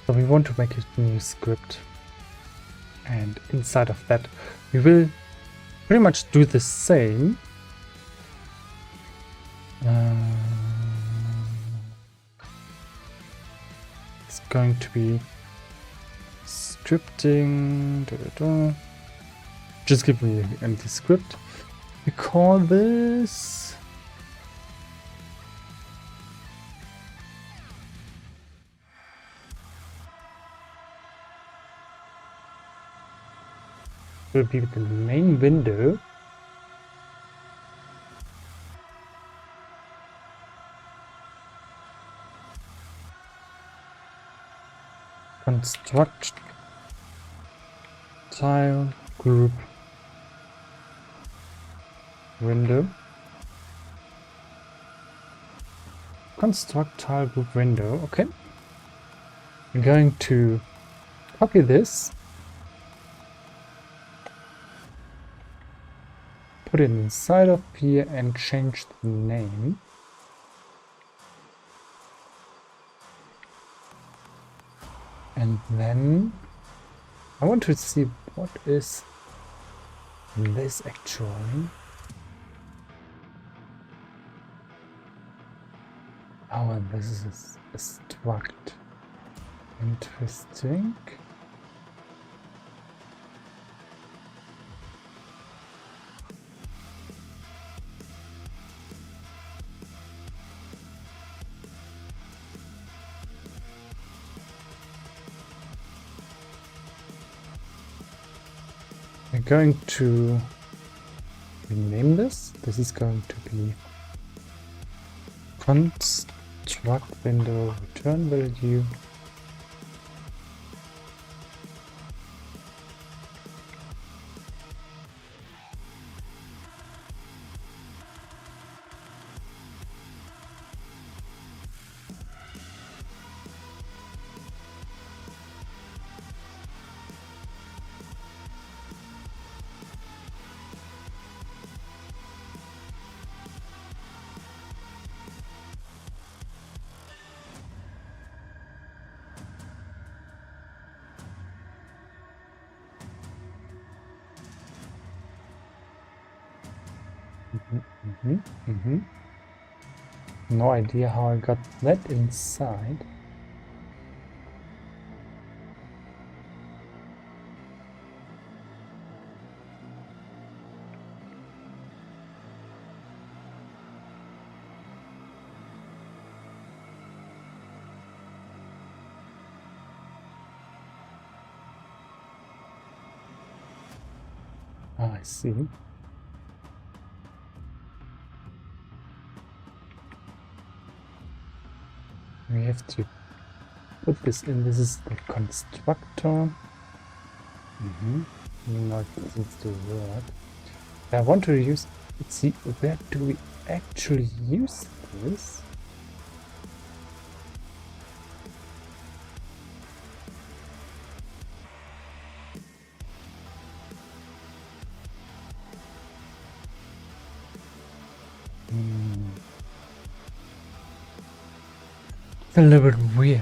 So we want to make a new script, and inside of that we will pretty much do the same. It's going to be scripting. Just give me an empty script. We call this will be the main window. Construct tile group window. Construct tile group window. Okay. I'm going to copy this. Put it inside of here and change the name. And then I want to see what is this actually. Oh, and this is a struct. Interesting. We're going to rename this. This is going to be construct window return value. No idea how I got that inside. I see. We have to put this in. This is the constructor. Not this to work. I want to use. Let's see, where do we actually use this? It's a little bit weird.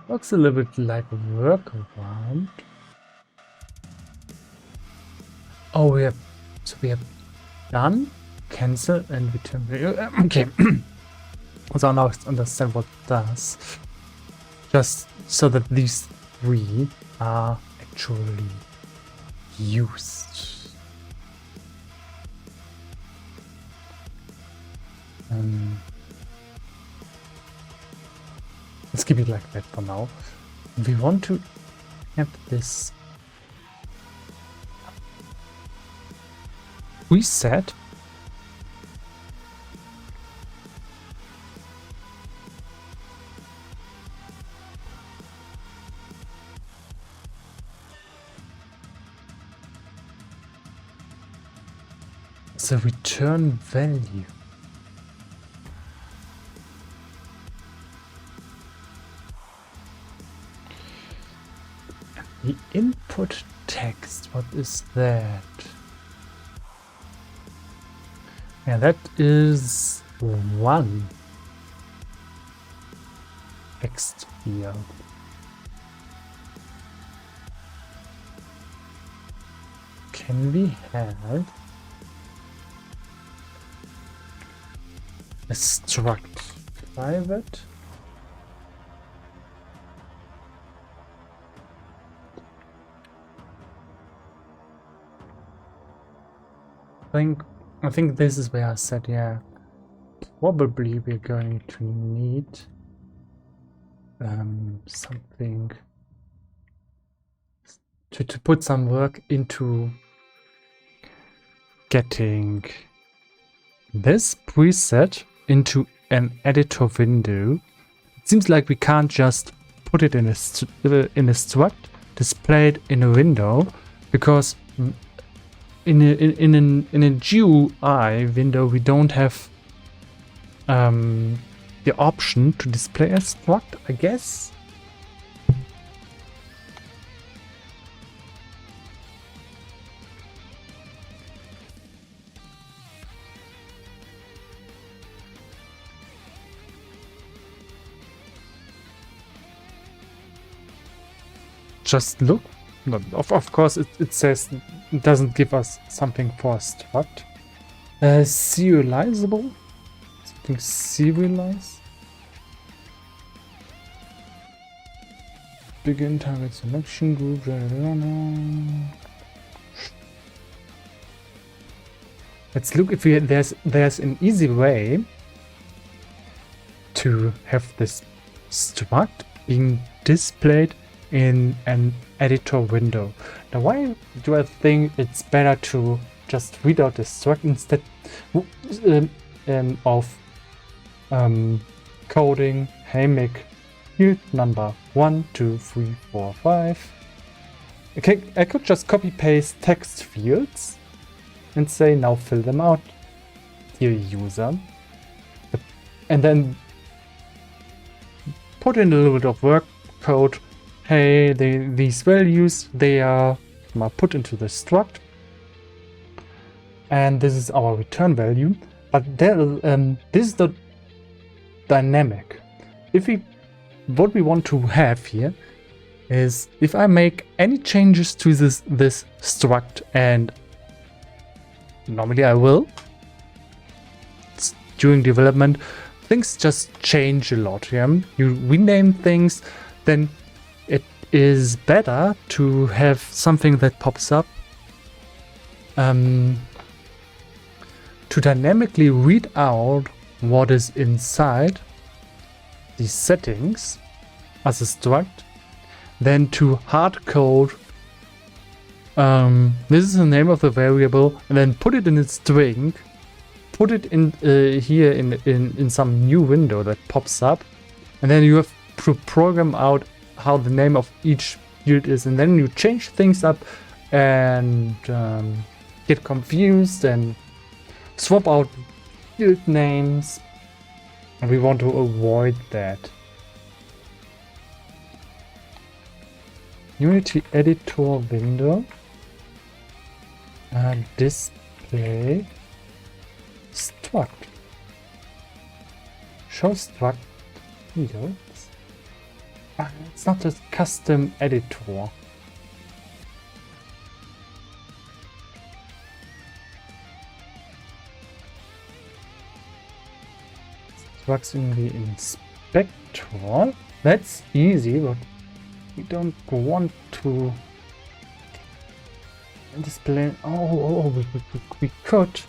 Looks a little bit like a workaround. Oh, we have done, cancel, and return. Okay. So now I understand what it does. Just so that these three are actually used. Let's keep it like that for now. We want to have this reset. The return value. The input text, what is that? Yeah, that is one text field. Can we have a struct private? I think this is where I said, yeah, probably we're going to need something to put some work into getting this preset into an editor window. It seems like we can't just put it in a struct, display it in a window, because in a GUI window we don't have the option to display a struct, I guess. Just look. No, of course it says it doesn't give us something for a struct. Serializable? Something serialize? Begin target selection group. Let's look if there's an easy way to have this struct being displayed in an editor window. Now, why do I think it's better to just read out the struct instead of coding, hey, make field number 1, 2, 3, 4, 5. Okay, I could just copy paste text fields and say, now fill them out, dear user, and then put in a little bit of work code. Hey, these values, they are put into the struct, and this is our return value. But there, this is the dynamic. What we want to have here is if I make any changes to this struct, and normally I will, during development, things just change a lot. Yeah? You rename things, then it is better to have something that pops up to dynamically read out what is inside these settings as a struct, than to hard code this is the name of the variable and then put it in a string, put it in here in some new window that pops up, and then you have to program out how the name of each field is, and then you change things up and get confused and swap out field names, and we want to avoid that. Unity editor window, display struct, show struct fields. It's not a custom editor. Structs in the inspector. That's easy, but we don't want to display. We could.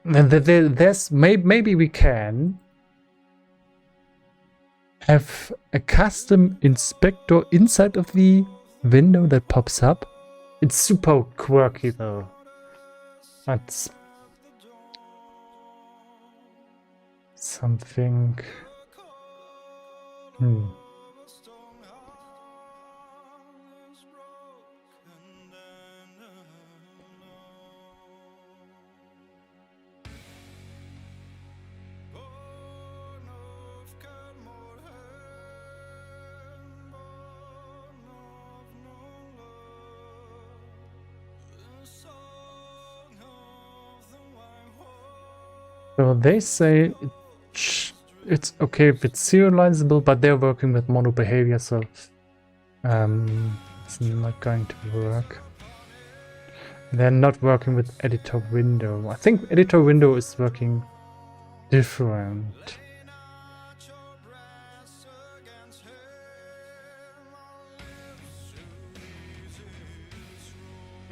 There's maybe we can have a custom inspector inside of the window that pops up. It's super quirky though. That's something. So they say it's okay if it's serializable, but they're working with mono behavior, so it's not going to work. They're not working with editor window. I think editor window is working different.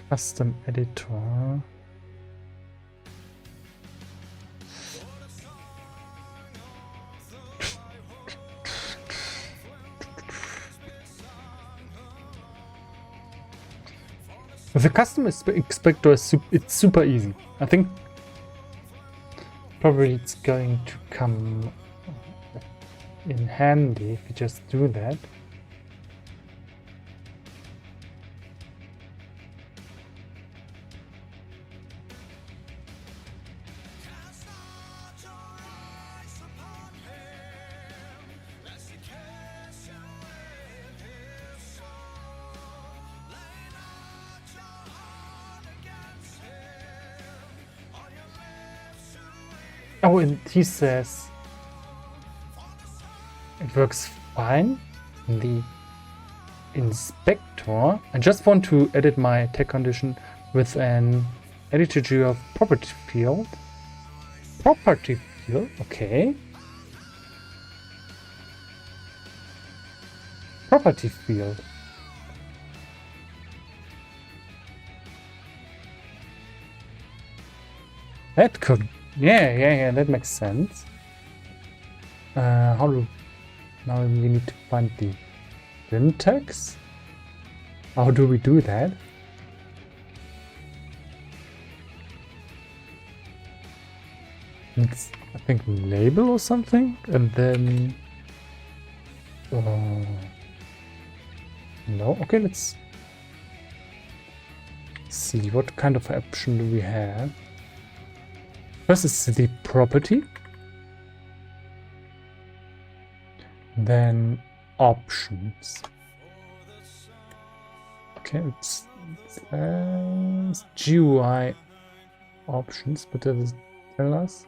Custom editor. With a custom inspector, it's super easy. I think probably it's going to come in handy if you just do that. Oh, and he says it works fine in the inspector. I just want to edit my tag condition with an editor of property field. Property field, okay. Property field. That could. Yeah, that makes sense. Now we need to find the syntax. How do we do that? It's, I think, label or something, and then no. Okay, let's see what kind of option do we have. First is the property, then options. Okay, it's GUI options, but does it tell us?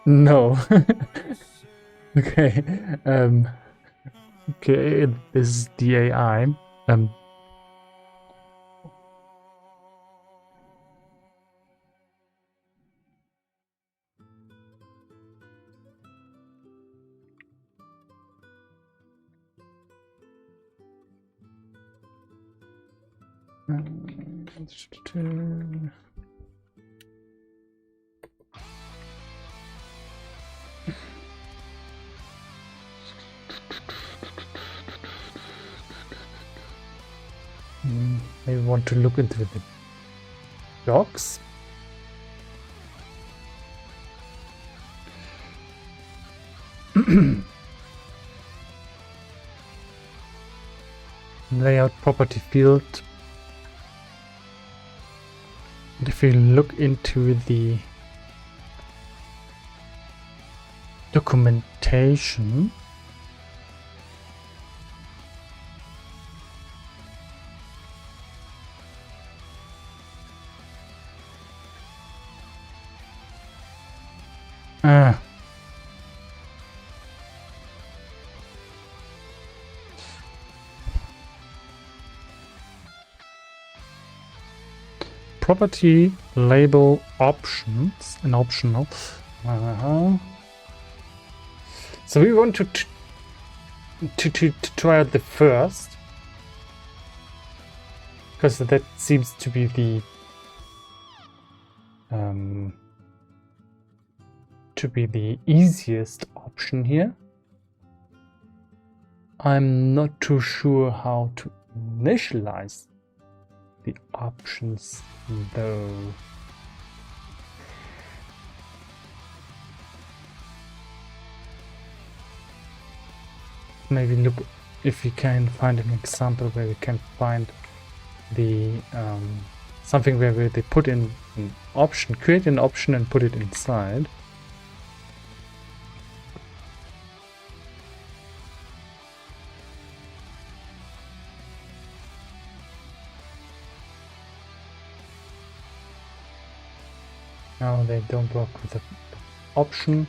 No. Okay. Okay, this is the AI. Maybe want to look into the docs. Layout property field. And if we look into the documentation, property label options and optional. So we want to try out the first, because that seems to be the easiest option here. I'm not too sure how to initialize the options though. Maybe look if we can find an example where we can find the something where they put in an option, create an option and put it inside. No, they don't work with the option.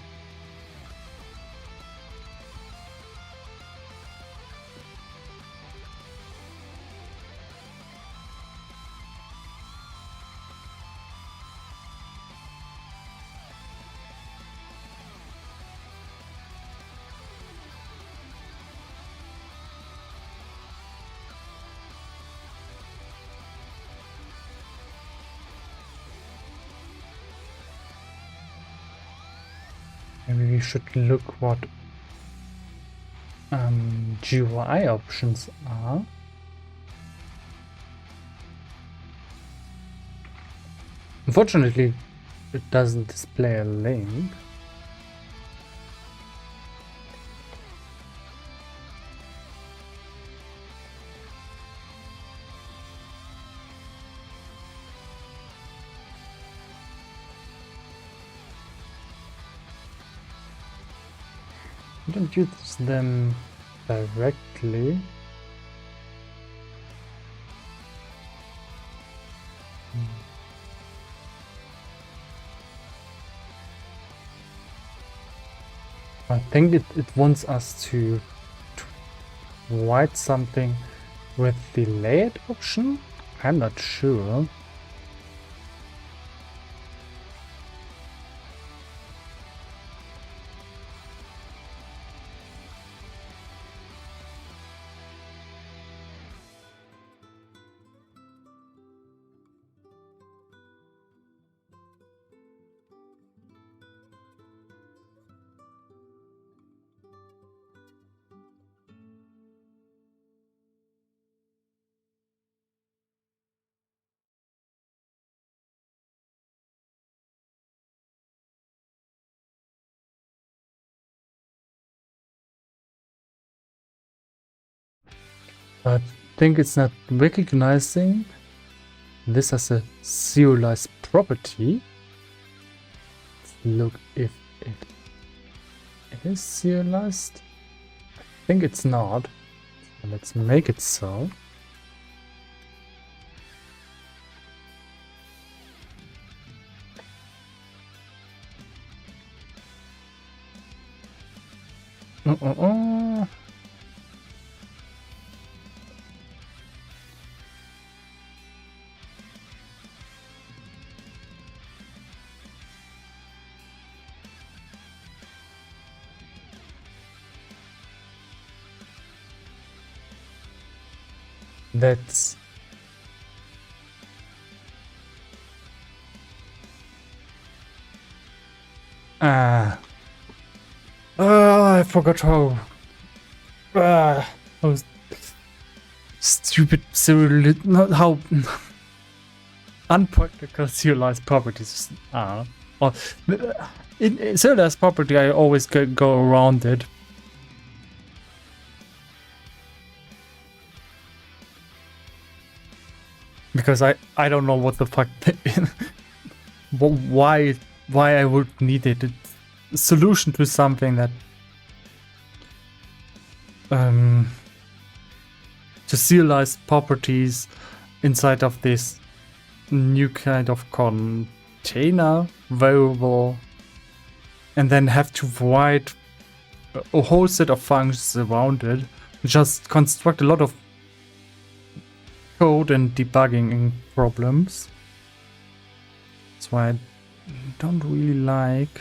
Maybe we should look what GUI options are. Unfortunately, it doesn't display a link. I don't use them directly. I think it wants us to write something with the layout option. I'm not sure. I think it's not recognizing this as a serialized property. Let's look if it is serialized. I think it's not. Let's make it so. That's I forgot how how stupid not how unpractical serialized properties are. Or in serialized property, I always go around it. Because I don't know what the fuck why I would need it. It's a solution to something that to serialize properties inside of this new kind of container variable, and then have to write a whole set of functions around it. Just construct a lot of code and debugging problems. That's why I don't really like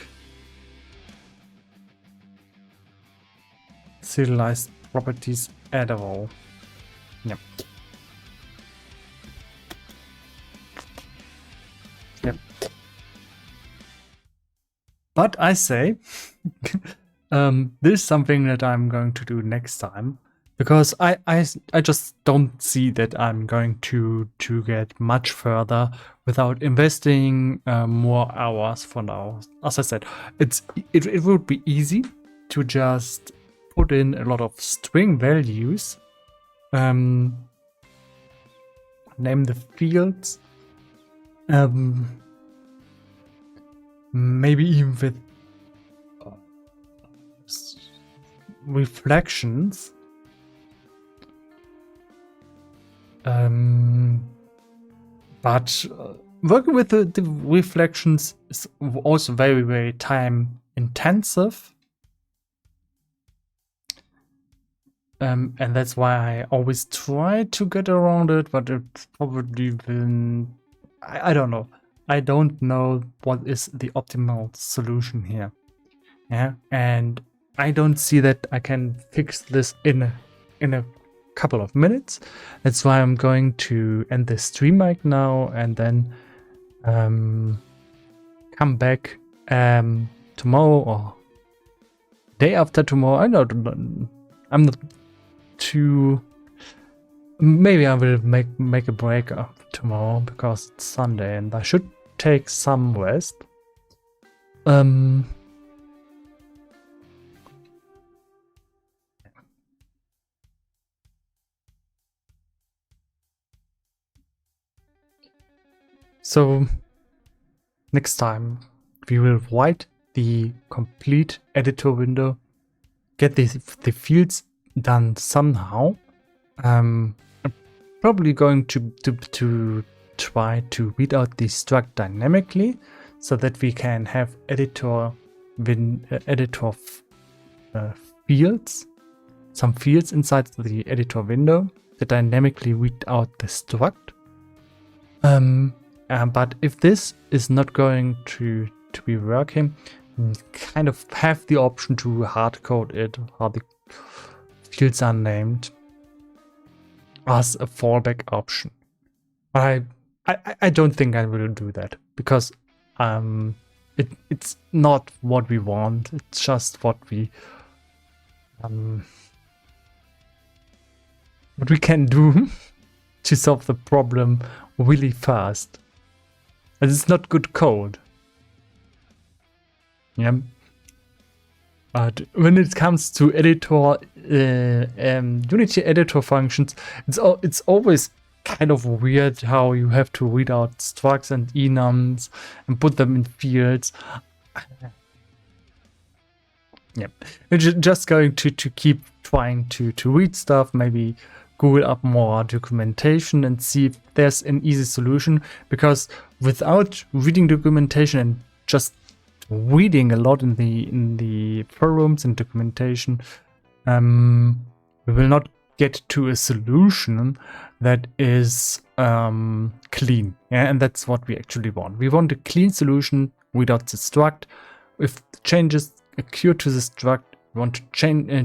serialized properties at all. Yep. Yep. But I say this is something that I'm going to do next time. Because I just don't see that I'm going to get much further without investing more hours for now. As I said, it would be easy to just put in a lot of string values, name the fields, maybe even with reflections. But working with the reflections is also very, very time intensive. And that's why I always try to get around it, but it probably will. I don't know. I don't know what is the optimal solution here. Yeah, and I don't see that I can fix this in a couple of minutes. That's why I'm going to end the stream right now and then come back tomorrow or day after tomorrow. I don't know. I'm not too. Maybe I will make a break up tomorrow because it's Sunday and I should take some rest. So next time we will write the complete editor window, get the fields done somehow. I'm probably going to try to read out the struct dynamically so that we can have fields, some fields inside the editor window that dynamically read out the struct. But if this is not going to be working, kind of have the option to hard code it, how the fields are named, as a fallback option. But I don't think I will do that because it's not what we want. It's just what we can do to solve the problem really fast. And it's not good code. Yeah. But when it comes to editor, Unity editor functions, it's always kind of weird how you have to read out structs and enums and put them in fields. Yep. Just going to keep trying to read stuff, maybe Google up more documentation and see if there's an easy solution, because without reading documentation and just reading a lot in the forums and documentation, we will not get to a solution that is clean. Yeah, and that's what we actually want. We want a clean solution without the struct. If changes occur to the struct, we want to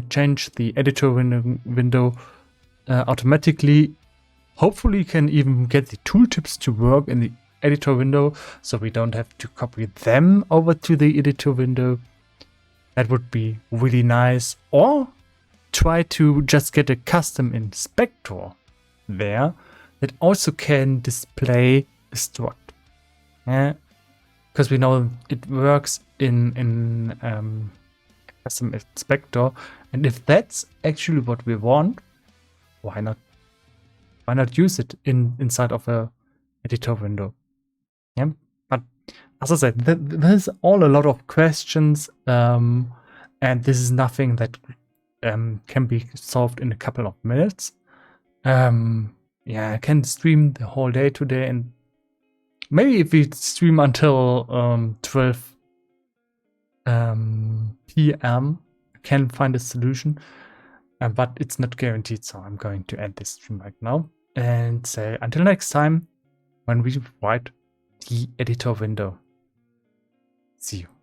change the editor window automatically. Hopefully, you can even get the tooltips to work in the editor window, so we don't have to copy them over to the editor window. That would be really nice. Or try to just get a custom inspector there that also can display a struct. Yeah, because we know it works in custom inspector, and if that's actually what we want, why not use it inside of a editor window? Yeah, but as I said, there's all a lot of questions, and this is nothing that can be solved in a couple of minutes. Yeah, I can stream the whole day today, and maybe if we stream until 12 p.m. I can find a solution, but it's not guaranteed, so I'm going to end this stream right now and say until next time when we write the editor window. See you.